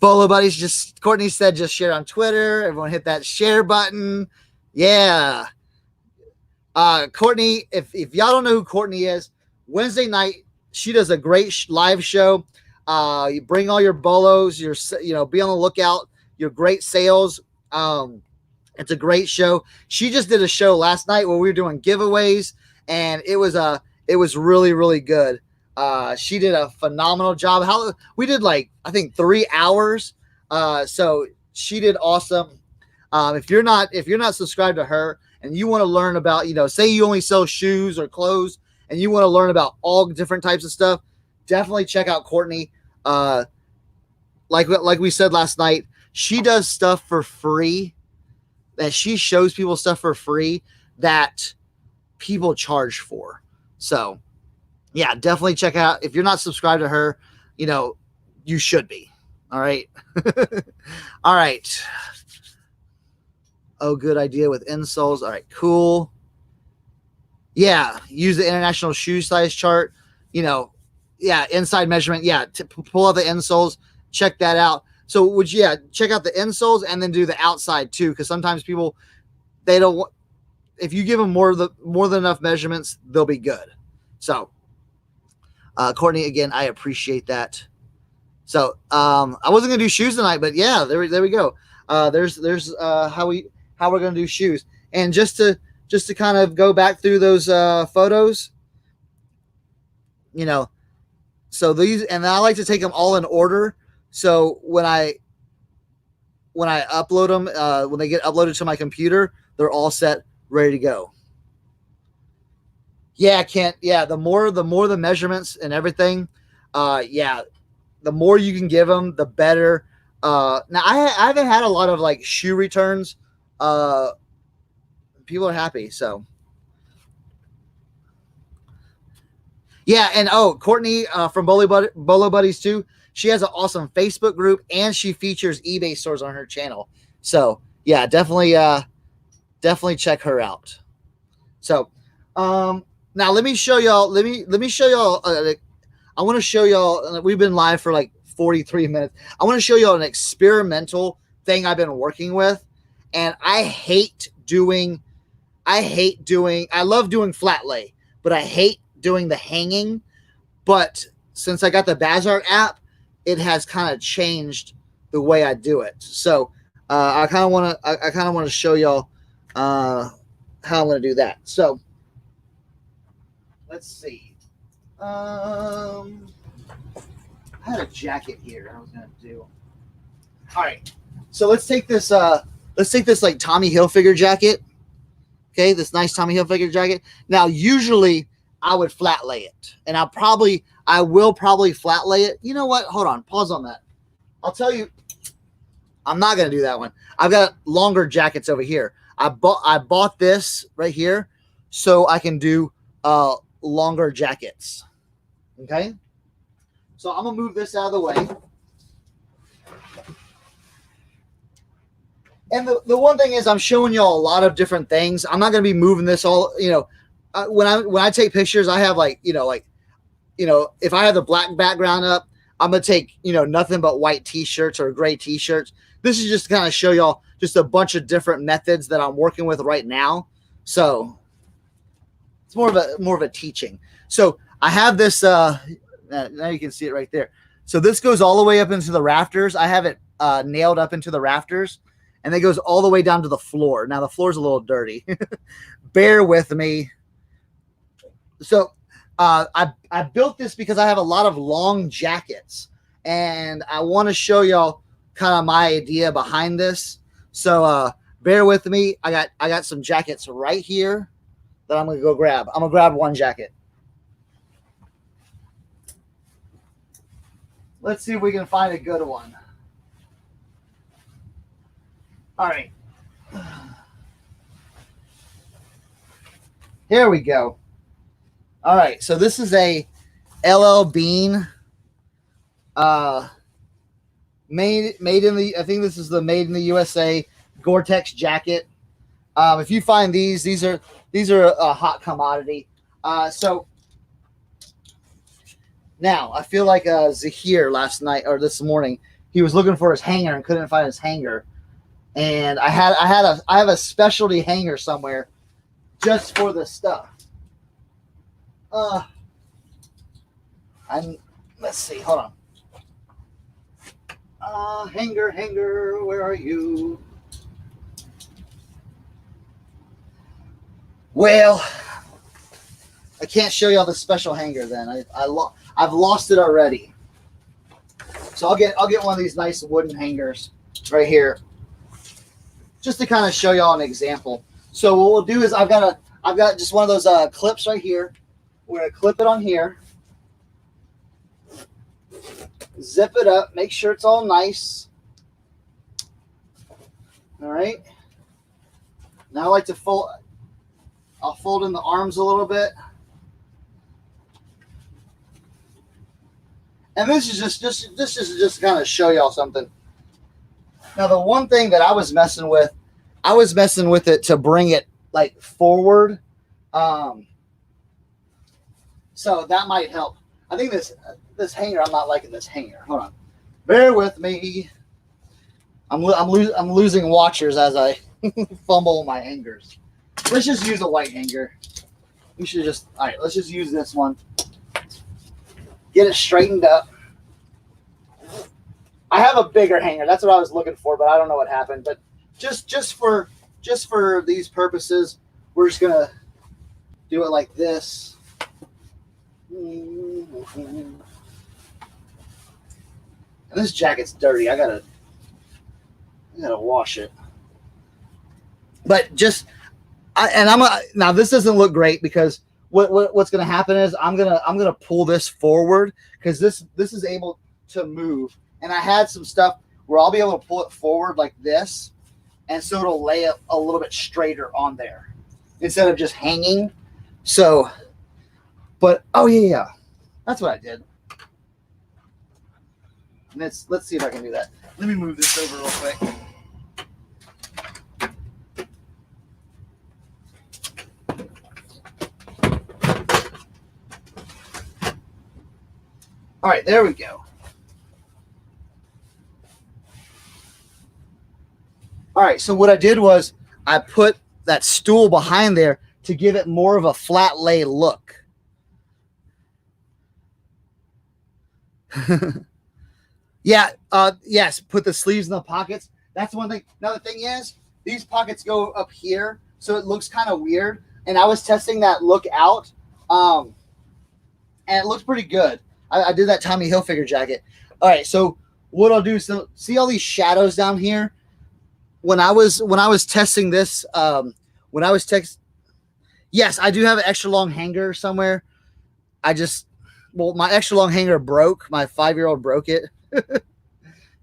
Bolo Buddies, Courtney said just share on Twitter. Everyone hit that share button. Yeah. Courtney, if y'all don't know who Courtney is, Wednesday night, she does a great live show. You bring all your bolos, be on the lookout, your great sales. It's a great show. She just did a show last night where we were doing giveaways, and it was really, really good. She did a phenomenal job. We did I think 3 hours. So she did awesome. If you're not subscribed to her and you want to learn about, say you only sell shoes or clothes and you want to learn about all different types of stuff, definitely check out Courtney. Like we said last night, she does stuff for free, that she shows people stuff for free that people charge for. So yeah, definitely check out. If you're not subscribed to her, you should be. All right. All right. Oh, good idea with insoles. All right, cool. Yeah, use the international shoe size chart. Yeah, inside measurement. Yeah, pull out the insoles. Check that out. So check out the insoles and then do the outside too, because sometimes people, they don't. If you give them more than enough measurements, they'll be good. So, Courtney, again, I appreciate that. So, I wasn't gonna do shoes tonight, but yeah, there we go. There's how we're gonna do shoes, and just to kind of go back through those photos, So these, and I like to take them all in order. So when I upload them, when they get uploaded to my computer, they're all set, ready to go. Yeah, Kent. Yeah, the more the measurements and everything, the more you can give them, the better. Now I haven't had a lot of shoe returns. People are happy. So yeah, and Courtney from Bolo Buddies too. She has an awesome Facebook group, and she features eBay stores on her channel. So yeah, definitely check her out. So now let me show y'all. Let me show y'all. I want to show y'all. We've been live for 43 minutes. I want to show y'all an experimental thing I've been working with, and I love doing flat lay, but I hate doing the hanging. But since I got the Bazart app, it has kind of changed the way I do it. So I kind of want to show y'all how I'm going to do that. So let's see. I had a jacket here I was going to do. All right. So let's take this Tommy Hilfiger jacket. Okay, this nice Tommy Hilfiger jacket. Now, usually I would flat lay it, and I will probably flat lay it. You know what? Hold on. Pause on that. I'll tell you, I'm not going to do that one. I've got longer jackets over here. I bought this right here so I can do longer jackets. Okay? So I'm going to move this out of the way. And the one thing is, I'm showing y'all a lot of different things. I'm not going to be moving this all, when I take pictures, I have if I have the black background up, I'm going to take, nothing but white t-shirts or gray t-shirts. This is just to kind of show y'all just a bunch of different methods that I'm working with right now. So it's more of a teaching. So I have this, now you can see it right there. So this goes all the way up into the rafters. I have it nailed up into the rafters. and it goes all the way down to the floor. Now the floor's a little dirty. Bear with me. So I built this because I have a lot of long jackets, and I want to show y'all kind of my idea behind this. So bear with me. I got some jackets right here that I'm gonna go grab. I'm gonna grab one jacket. Let's see if we can find a good one. All right. Here we go. All right. So this is a LL Bean made in the, I think this is the made in the USA Gore-Tex jacket. If you find these are a hot commodity. So now I feel like Zahir last night or this morning, he was looking for his hanger and couldn't find his hanger. And I have a specialty hanger somewhere just for this stuff. Let's see, hold on. Hanger, where are you? Well, I can't show y'all the special hanger then. I've lost it already. So I'll get one of these nice wooden hangers right here, just to kind of show y'all an example. So what we'll do is I've got just one of those clips right here. We're gonna clip it on here, zip it up, make sure it's all nice. All right. Now I like to fold. I'll fold in the arms a little bit. And this is just kind of show y'all something. Now the one thing that I was messing with it to bring it like forward. So that might help. I think this hanger, I'm not liking this hanger. Hold on. Bear with me. I'm losing watchers as I fumble my hangers. Let's just use a white hanger. We should just, all right, let's just use this one. Get it straightened up. I have a bigger hanger. That's what I was looking for, but I don't know what happened. But just for these purposes, we're just gonna do it like this. And this jacket's dirty. I gotta wash it. But now this doesn't look great because what's gonna happen is I'm gonna pull this forward because this is able to move. And I had some stuff where I'll be able to pull it forward like this, and so it'll lay it a little bit straighter on there instead of just hanging. So, but oh yeah, that's what I did. And let's see if I can do that. Let me move this over real quick. All right, there we go. All right, so what I did was I put that stool behind there to give it more of a flat lay look. Yeah, yes, put the sleeves in the pockets. That's one thing. Another thing is these pockets go up here, so it looks kind of weird. And I was testing that look out, and it looks pretty good. I did that Tommy Hilfiger jacket. All right, so what I'll do, so see all these shadows down here? When I was testing this, yes, I do have an extra long hanger somewhere. My extra long hanger broke. My 5-year-old broke it.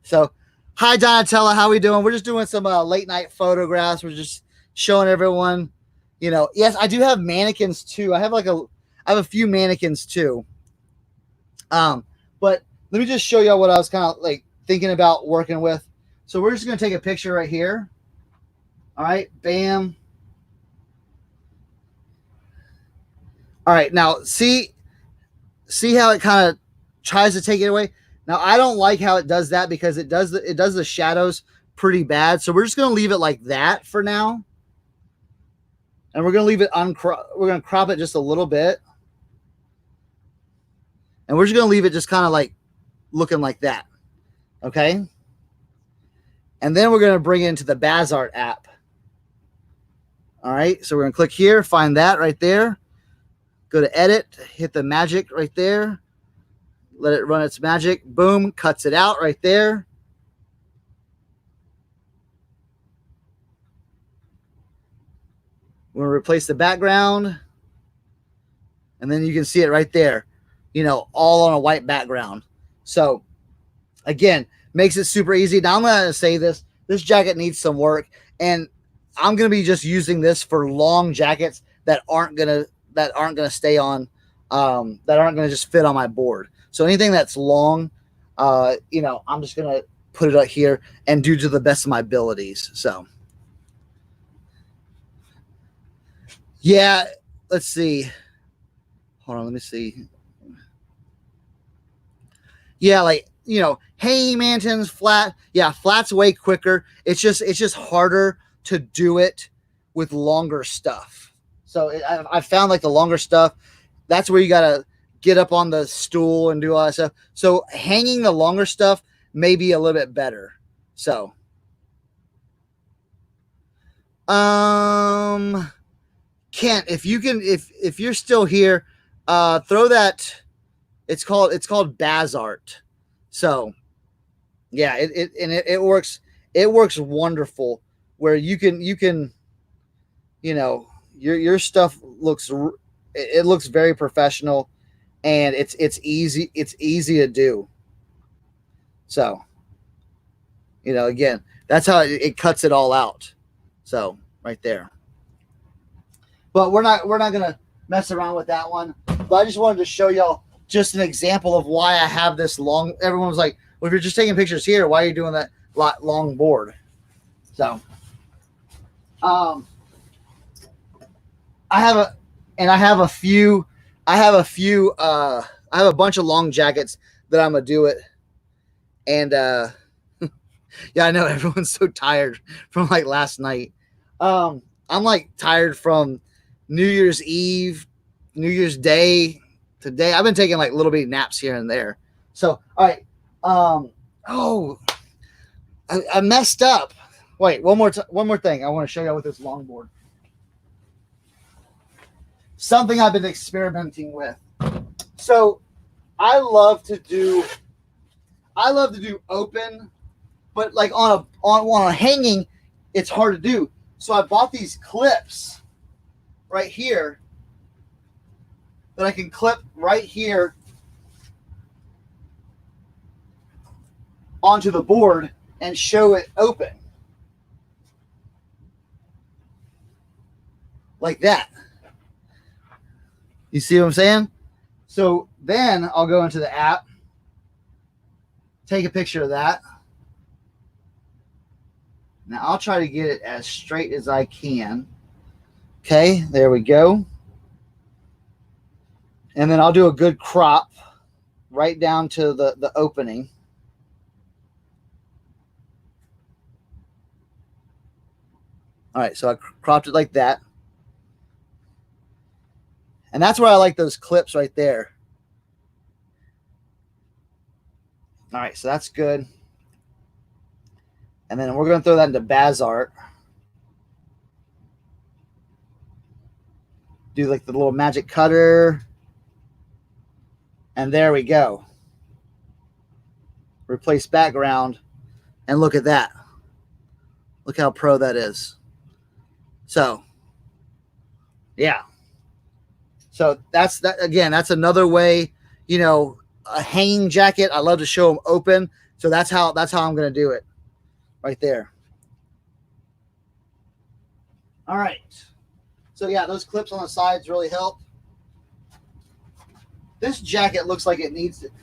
So, hi Donatella, how we doing? We're just doing some late night photographs. We're just showing everyone, yes, I do have mannequins too. I have a few mannequins too. But let me just show y'all what I was kind of like thinking about working with. So we're just going to take a picture right here. All right, bam. All right, now see how it kind of tries to take it away. Now I don't like how it does that because it does the shadows pretty bad. So we're just going to leave it like that for now. And we're going to leave it we're going to crop it just a little bit. And we're just going to leave it just kind of like looking like that. Okay? And then we're going to bring it into the Bazart app. All right, so we're going to click here, find that right there. Go to edit, hit the magic right there. Let it run its magic. Boom, cuts it out right there. We're going to replace the background. And then you can see it right there, you know, all on a white background. So, again, makes it super easy. Now, I'm going to say this jacket needs some work. And I'm going to be just using this for long jackets that aren't going to stay on, that aren't going to just fit on my board. So anything that's long, you know, I'm just going to put it up here and do to the best of my abilities. So, yeah, let's see. Hold on, let me see. Yeah, like, you know, hanging mansions, flat. Yeah, flat's way quicker. It's just harder to do it with longer stuff. So I found like the longer stuff, that's where you got to get up on the stool and do all that stuff. So hanging the longer stuff may be a little bit better. So, Kent, if you can, if you're still here, throw that. It's called Bazart. So, yeah, it works. It works wonderful. Where you can, you know, your stuff looks very professional, and it's easy. It's easy to do. So, you know, again, that's how it cuts it all out. So right there. But we're not gonna mess around with that one. But I just wanted to show y'all just an example of why I have this long. Everyone was like, well, if you're just taking pictures here, why are you doing that long board? So, I have a bunch of long jackets that I'm gonna do it. And yeah, I know everyone's so tired from like last night. I'm like tired from New Year's Eve, New Year's Day, today. I've been taking like little bitty naps here and there. So, all right. I messed up. Wait, one more thing. I want to show you with this longboard. Something I've been experimenting with. So, I love to do open, but like on a hanging, it's hard to do. So I bought these clips right here that I can clip right here onto the board and show it open. Like that. You see what I'm saying? So then I'll go into the app, take a picture of that. Now I'll try to get it as straight as I can. Okay, there we go. And then I'll do a good crop right down to the opening. All right, so I cropped it like that. And that's where I like those clips right there. All right, so that's good. And then we're going to throw that into Bazart. Do like the little magic cutter. And there we go. Replace background. And look at that. Look how pro that is. So, yeah. So that's that. Again, that's another way, you know, a hanging jacket. I love to show them open. So that's how I'm going to do it. Right there. All right. So yeah, those clips on the sides really help. This jacket looks like it needs it.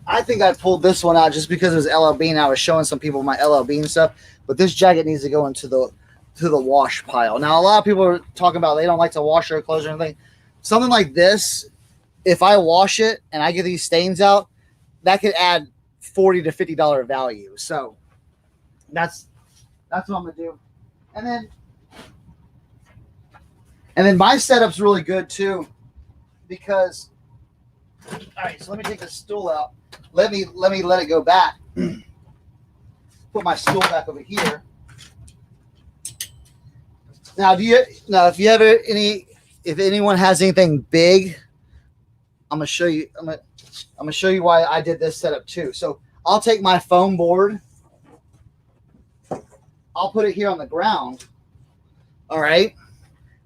I think I pulled this one out just because it was LL Bean. I was showing some people my LL Bean stuff, but this jacket needs to go into the wash pile. Now, a lot of people are talking about they don't like to wash their clothes or anything. Something like this, if I wash it and I get these stains out, that could add $40 to $50 value. So that's what I'm gonna do. And then my setup's really good too, because all right, so let me take the stool out. Let me let it go back. put my stool back over here. Now, if anyone has anything big, I'm gonna show you. I'm gonna show you why I did this setup too. So I'll take my foam board. I'll put it here on the ground. All right.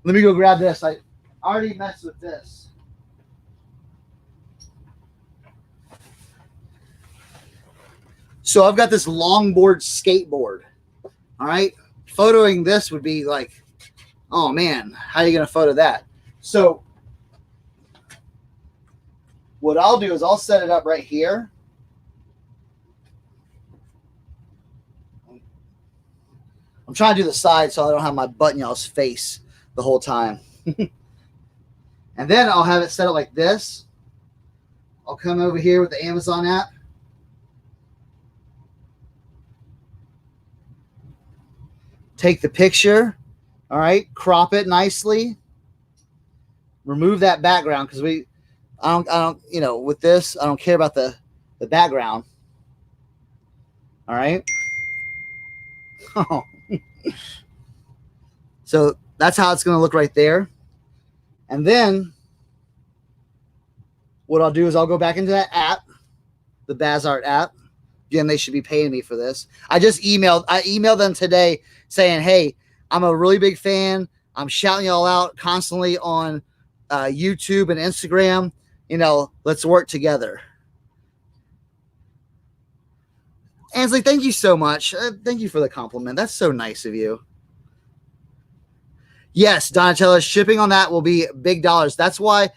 Let me go grab this. I already messed with this. So I've got this longboard skateboard. All right. Photoing this would be like, oh man, how are you going to photo that? So what I'll do is I'll set it up right here. I'm trying to do the side so I don't have my butt in y'all's face the whole time. And then I'll have it set up like this. I'll come over here with the Amazon app. Take the picture. All right. Crop it nicely. Remove that background because I don't, you know, with this, I don't care about the background. All right. Oh. So that's how it's going to look right there. And then what I'll do is I'll go back into that app, the Bazart app. Again, they should be paying me for this. I emailed them today saying, hey, I'm a really big fan. I'm shouting y'all out constantly on YouTube and Instagram. You know, let's work together. Ansley, thank you so much. Thank you for the compliment. That's so nice of you. Yes, Donatello, shipping on that will be big dollars. That's why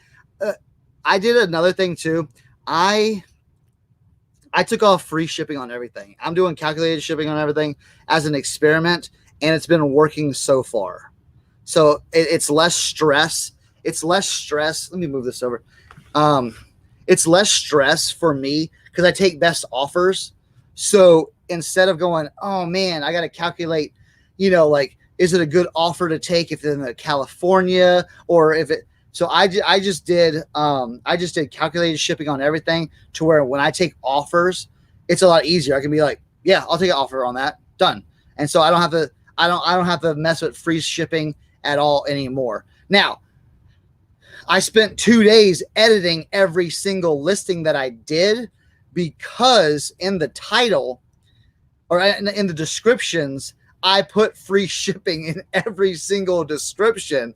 I did another thing too. I took off free shipping on everything. I'm doing calculated shipping on everything as an experiment, and it's been working so far. So it's less stress. It's less stress. Let me move this over. It's less stress for me because I take best offers. So instead of going, oh man, I got to calculate, you know, like, is it a good offer to take if it's in California or if it, so I just did calculated shipping on everything to where when I take offers, it's a lot easier. I can be like, yeah, I'll take an offer on that. Done. And so I don't have to mess with free shipping at all anymore. Now, I spent 2 days editing every single listing that I did because in the title or in the descriptions, I put free shipping in every single description.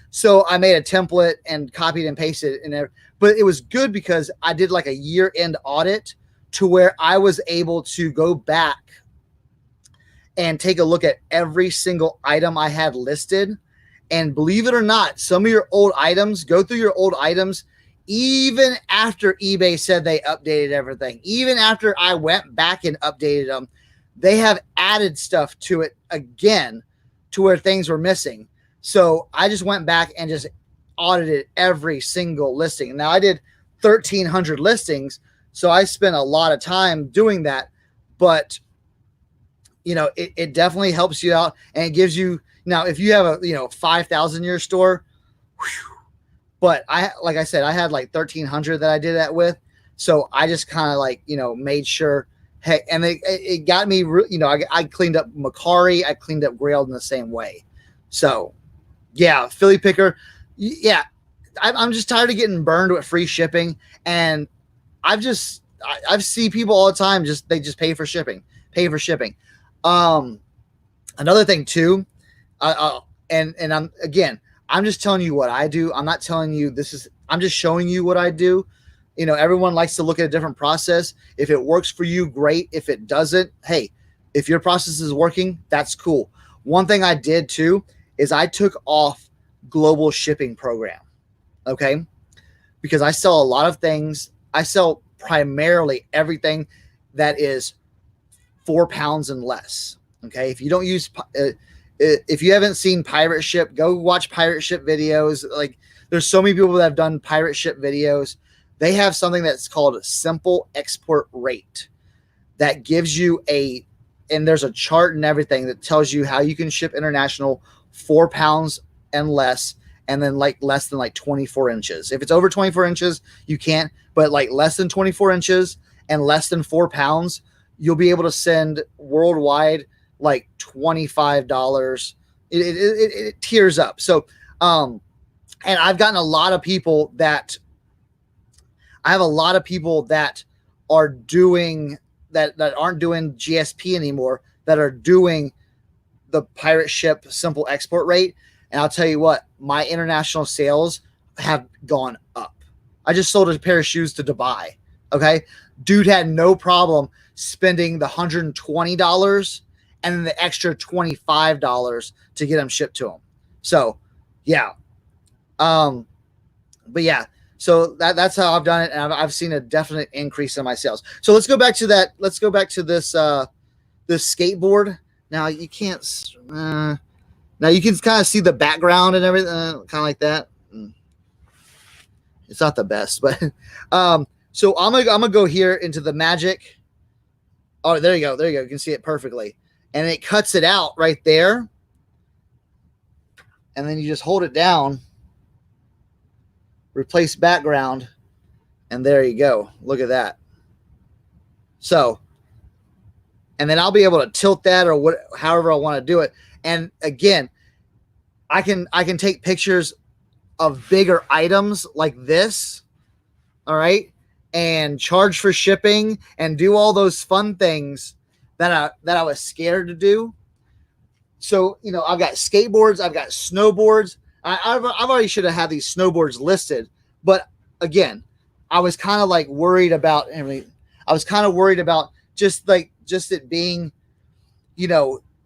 So I made a template and copied and pasted in there. But it was good because I did like a year-end audit to where I was able to go back and take a look at every single item I had listed. And believe it or not, some of your old items, go through your old items, even after eBay said they updated everything, even after I went back and updated them, they have added stuff to it again to where things were missing. So I just went back and just audited every single listing. Now I did 1,300 listings, so I spent a lot of time doing that. But, you know, it definitely helps you out and it gives you, now if you have a, you know, 5,000 in your store, whew, but like I said, I had like 1,300 that I did that with. So I just kind of like, you know, made sure, hey, and it got me, you know, I cleaned up Macari, I cleaned up Grailed in the same way. So yeah, Philly Picker. Yeah. I'm just tired of getting burned with free shipping. And I've seen people all the time, they just pay for shipping. Another thing too, I'm just telling you what I do. I'm not telling you I'm just showing you what I do. You know, everyone likes to look at a different process. If it works for you, great. If it doesn't, hey, if your process is working, that's cool. One thing I did too is I took off global shipping program. Okay. Because I sell a lot of things. I sell primarily everything that is 4 pounds and less. Okay. If you don't use, if you haven't seen Pirate Ship, go watch Pirate Ship videos. Like there's so many people that have done Pirate Ship videos. They have something that's called a simple export rate that gives you and there's a chart and everything that tells you how you can ship international 4 pounds and less, and then like less than like 24 inches. If it's over 24 inches, you can't, but like less than 24 inches and less than 4 pounds, you'll be able to send worldwide like $25. It tiers up. So, and I've gotten a lot of people that are doing that aren't doing GSP anymore, that are doing the pirate ship simple export rate. And I'll tell you what, my international sales have gone up. I just sold a pair of shoes to Dubai. Okay. Dude had no problem spending the $120 and then the extra $25 to get them shipped to him. So yeah. But yeah, so that's how I've done it. And I've seen a definite increase in my sales. So let's go back to that. Let's go back to this, this skateboard. Now you can't, now you can kind of see the background and everything, kind of like that. It's not the best, but, so I'm gonna go here into the magic. Oh, there you go. There you go. You can see it perfectly. And it cuts it out right there. And then you just hold it down, replace background, and there you go. Look at that. So, and then I'll be able to tilt that or however I want to do it. And again, I can take pictures of bigger items like this. All right. And charge for shipping and do all those fun things that I was scared to do. So, you know, I've got skateboards, I've got snowboards. I've already should have had these snowboards listed, but again, I was kind of like worried about, I was kind of worried about just it being,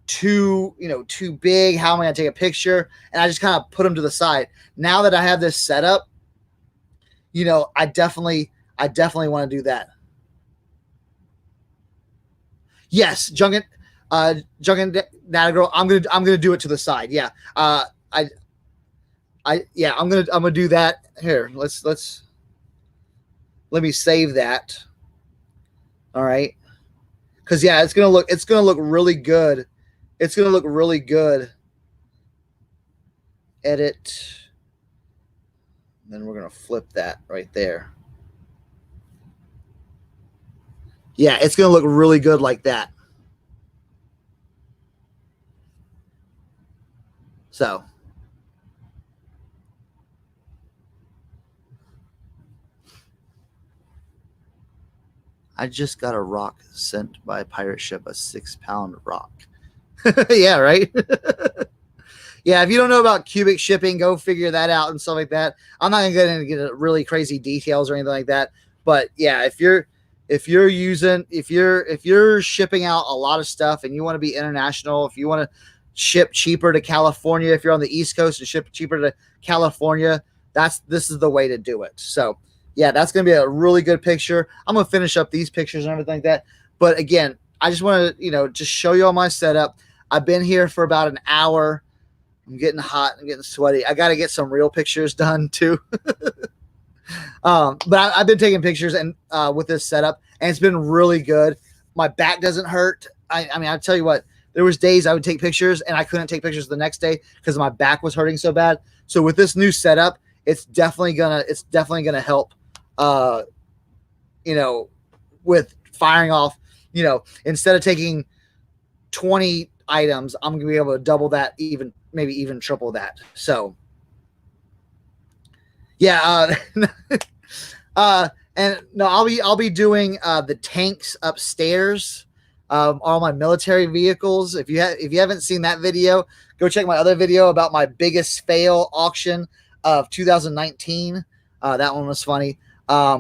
too big. How am I going to take a picture? And I just kind of put them to the side. Now that I have this set up, I definitely want to do that. Yes, Junkin Data Girl. I'm gonna do it to the side. Yeah. I'm gonna do that. Here, let me save that. All right. Cause yeah, it's gonna look really good. It's gonna look really good. Edit. Then we're gonna flip that right there. Yeah, it's gonna look really good like that. So I just got a rock sent by a pirate ship, a 6-pound rock. Yeah, right. Yeah, if you don't know about cubic shipping, go figure that out and stuff like that. I'm not gonna get into really crazy details or anything like that. But yeah, if you're shipping out a lot of stuff and you want to be international, if you want to ship cheaper to California, if you're on the East Coast and ship cheaper to California, this is the way to do it. So yeah, that's going to be a really good picture. I'm going to finish up these pictures and everything like that. But again, I just want to, just show you all my setup. I've been here for about an hour. I'm getting hot and getting sweaty. I got to get some real pictures done too. But I've been taking pictures and with this setup, and it's been really good. My back doesn't hurt. I mean, I'll tell you what, there was days I would take pictures and I couldn't take pictures the next day because my back was hurting so bad. So with this new setup, it's definitely gonna help. With firing off, instead of taking 20 items, I'm gonna be able to double that, maybe even triple that. So yeah, and no, I'll be doing the tanks upstairs, all my military vehicles. If you haven't seen that video, go check my other video about my biggest fail auction of 2019. That one was funny. Yeah,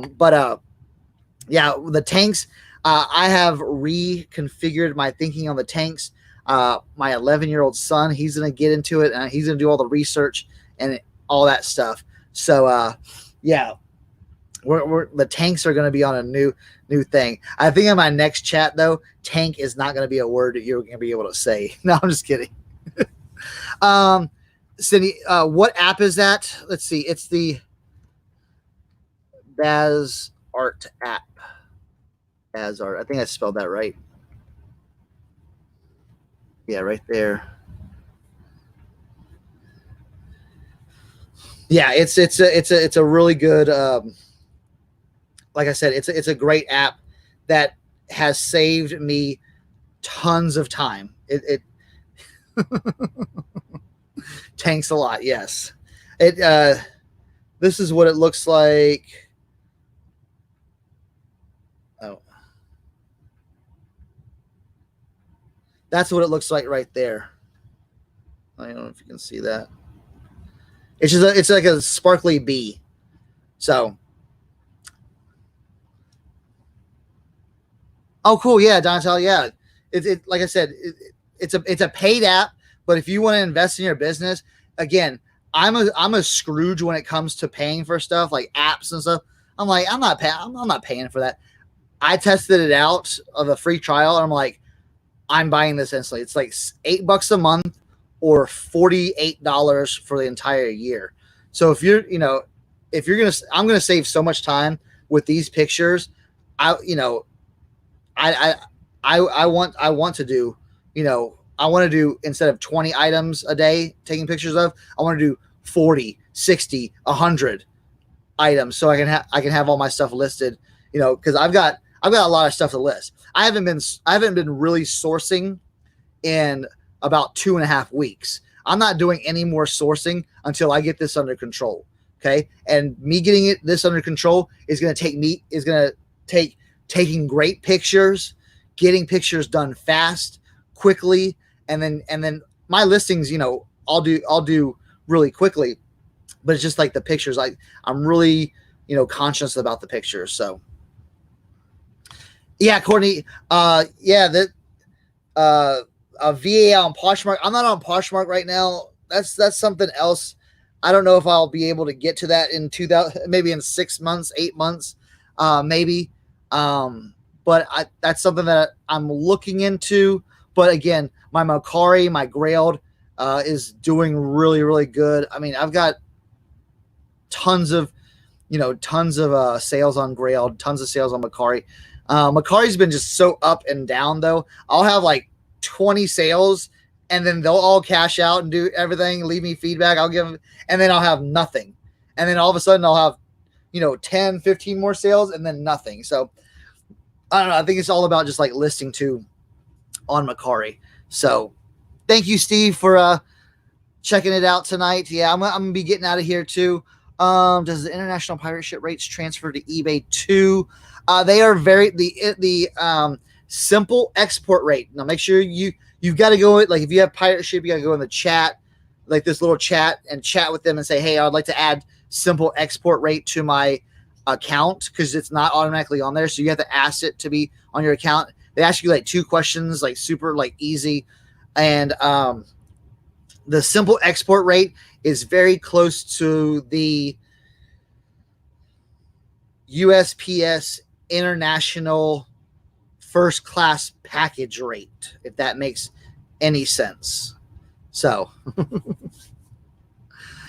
the tanks, I have reconfigured my thinking on the tanks. My 11-year-old son, he's going to get into it and he's going to do all the research and all that stuff. So, yeah, the tanks are going to be on a new thing. I think in my next chat though, tank is not going to be a word that you're going to be able to say. No, I'm just kidding. Cindy, what app is that? Let's see. It's the Baz Art app. Baz Art. I think I spelled that right. Yeah, right there. Yeah, it's a really good. Like I said, it's a great app that has saved me tons of time. It tanks a lot. Yes. This is what it looks like. Oh, that's what it looks like right there. I don't know if you can see that. It's like a sparkly bee. So, oh, cool. Yeah, Donatello. Yeah, like I said, it's a paid app. But if you want to invest in your business, again, I'm a Scrooge when it comes to paying for stuff like apps and stuff. I'm like, I'm not paying for that. I tested it out of a free trial, and I'm like, I'm buying this instantly. It's like $8 a month or $48 for the entire year. So if you're I'm gonna save so much time with these pictures. I want to do, I want to do, instead of 20 items a day taking pictures of, I want to do 40, 60, 100 items so I can have all my stuff listed, because I've got a lot of stuff to list. I haven't been really sourcing in about 2.5 weeks. I'm not doing any more sourcing until I get this under control. Okay. And me getting this under control is going to take taking great pictures, getting pictures done fast, quickly. And then my listings, I'll do really quickly, but it's just like the pictures. I'm really, conscious about the pictures. So yeah, Courtney, a VA on Poshmark. I'm not on Poshmark right now. That's something else. I don't know if I'll be able to get to that in maybe in 6 months, 8 months, maybe. But that's something that I'm looking into. But again, my Macari, my Grailed, is doing really, really good. I mean, I've got tons of sales on Grailed, tons of sales on Macari. Macari's been just so up and down though. I'll have like 20 sales and then they'll all cash out and do everything, leave me feedback. I'll give them, and then I'll have nothing. And then all of a sudden I'll have, 10, 15 more sales and then nothing. So I don't know. I think it's all about just like listing too on Macari. So thank you, Steve, for checking it out tonight. Yeah, I'm gonna be getting out of here too. Does the international pirate ship rates transfer to eBay too? They are the simple export rate. Now make sure you've got to go, like if you have pirate ship, you got to go in the chat, like this little chat, and chat with them and say, hey, I would like to add simple export rate to my account, because it's not automatically on there. So you have to ask it to be on your account. They ask you like 2 questions, like super like easy. And the simple export rate is very close to the USPS international first class package rate, if that makes any sense. So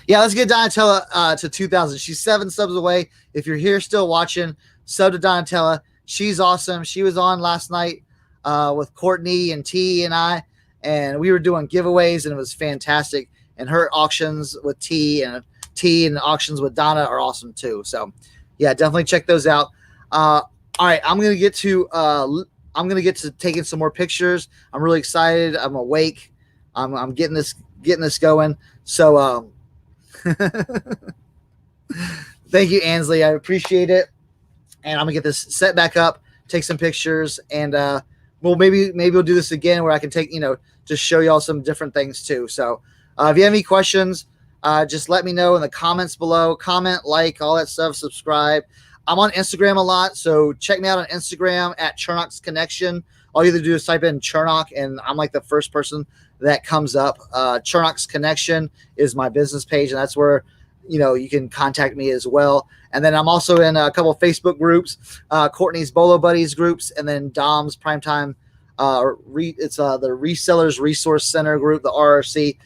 yeah, let's get Donatella to 2,000. She's 7 subs away. If you're here still watching, sub to Donatella. She's awesome. She was on last night with Courtney and T and I, and we were doing giveaways, and it was fantastic. And her auctions with T and auctions with Donna are awesome too. So yeah, definitely check those out. All right, I'm gonna get to taking some more pictures. I'm really excited. I'm awake. I'm getting this going. So thank you, Ansley. I appreciate it. And I'm gonna get this set back up, take some pictures, and maybe we'll do this again where I can take, just show y'all some different things too. So if you have any questions, just let me know in the comments below. Comment, like, all that stuff, subscribe. I'm on Instagram a lot, so check me out on Instagram at Chernock's Connection. All you have to do is type in Chernock, and I'm like the first person that comes up. Chernock's Connection is my business page, and that's where you can contact me as well. And then I'm also in a couple of Facebook groups, Courtney's Bolo Buddies groups, and then Dom's Primetime. It's the Resellers Resource Center group, the RRC.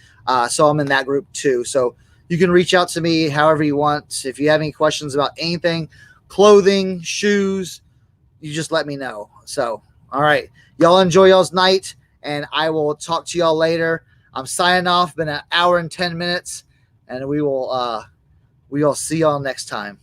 So I'm in that group too. So you can reach out to me however you want. If you have any questions about anything, clothing, shoes, you just let me know. So, all right, y'all enjoy y'all's night, and I will talk to y'all later. I'm signing off. Been an hour and 10 minutes, and we will see y'all next time.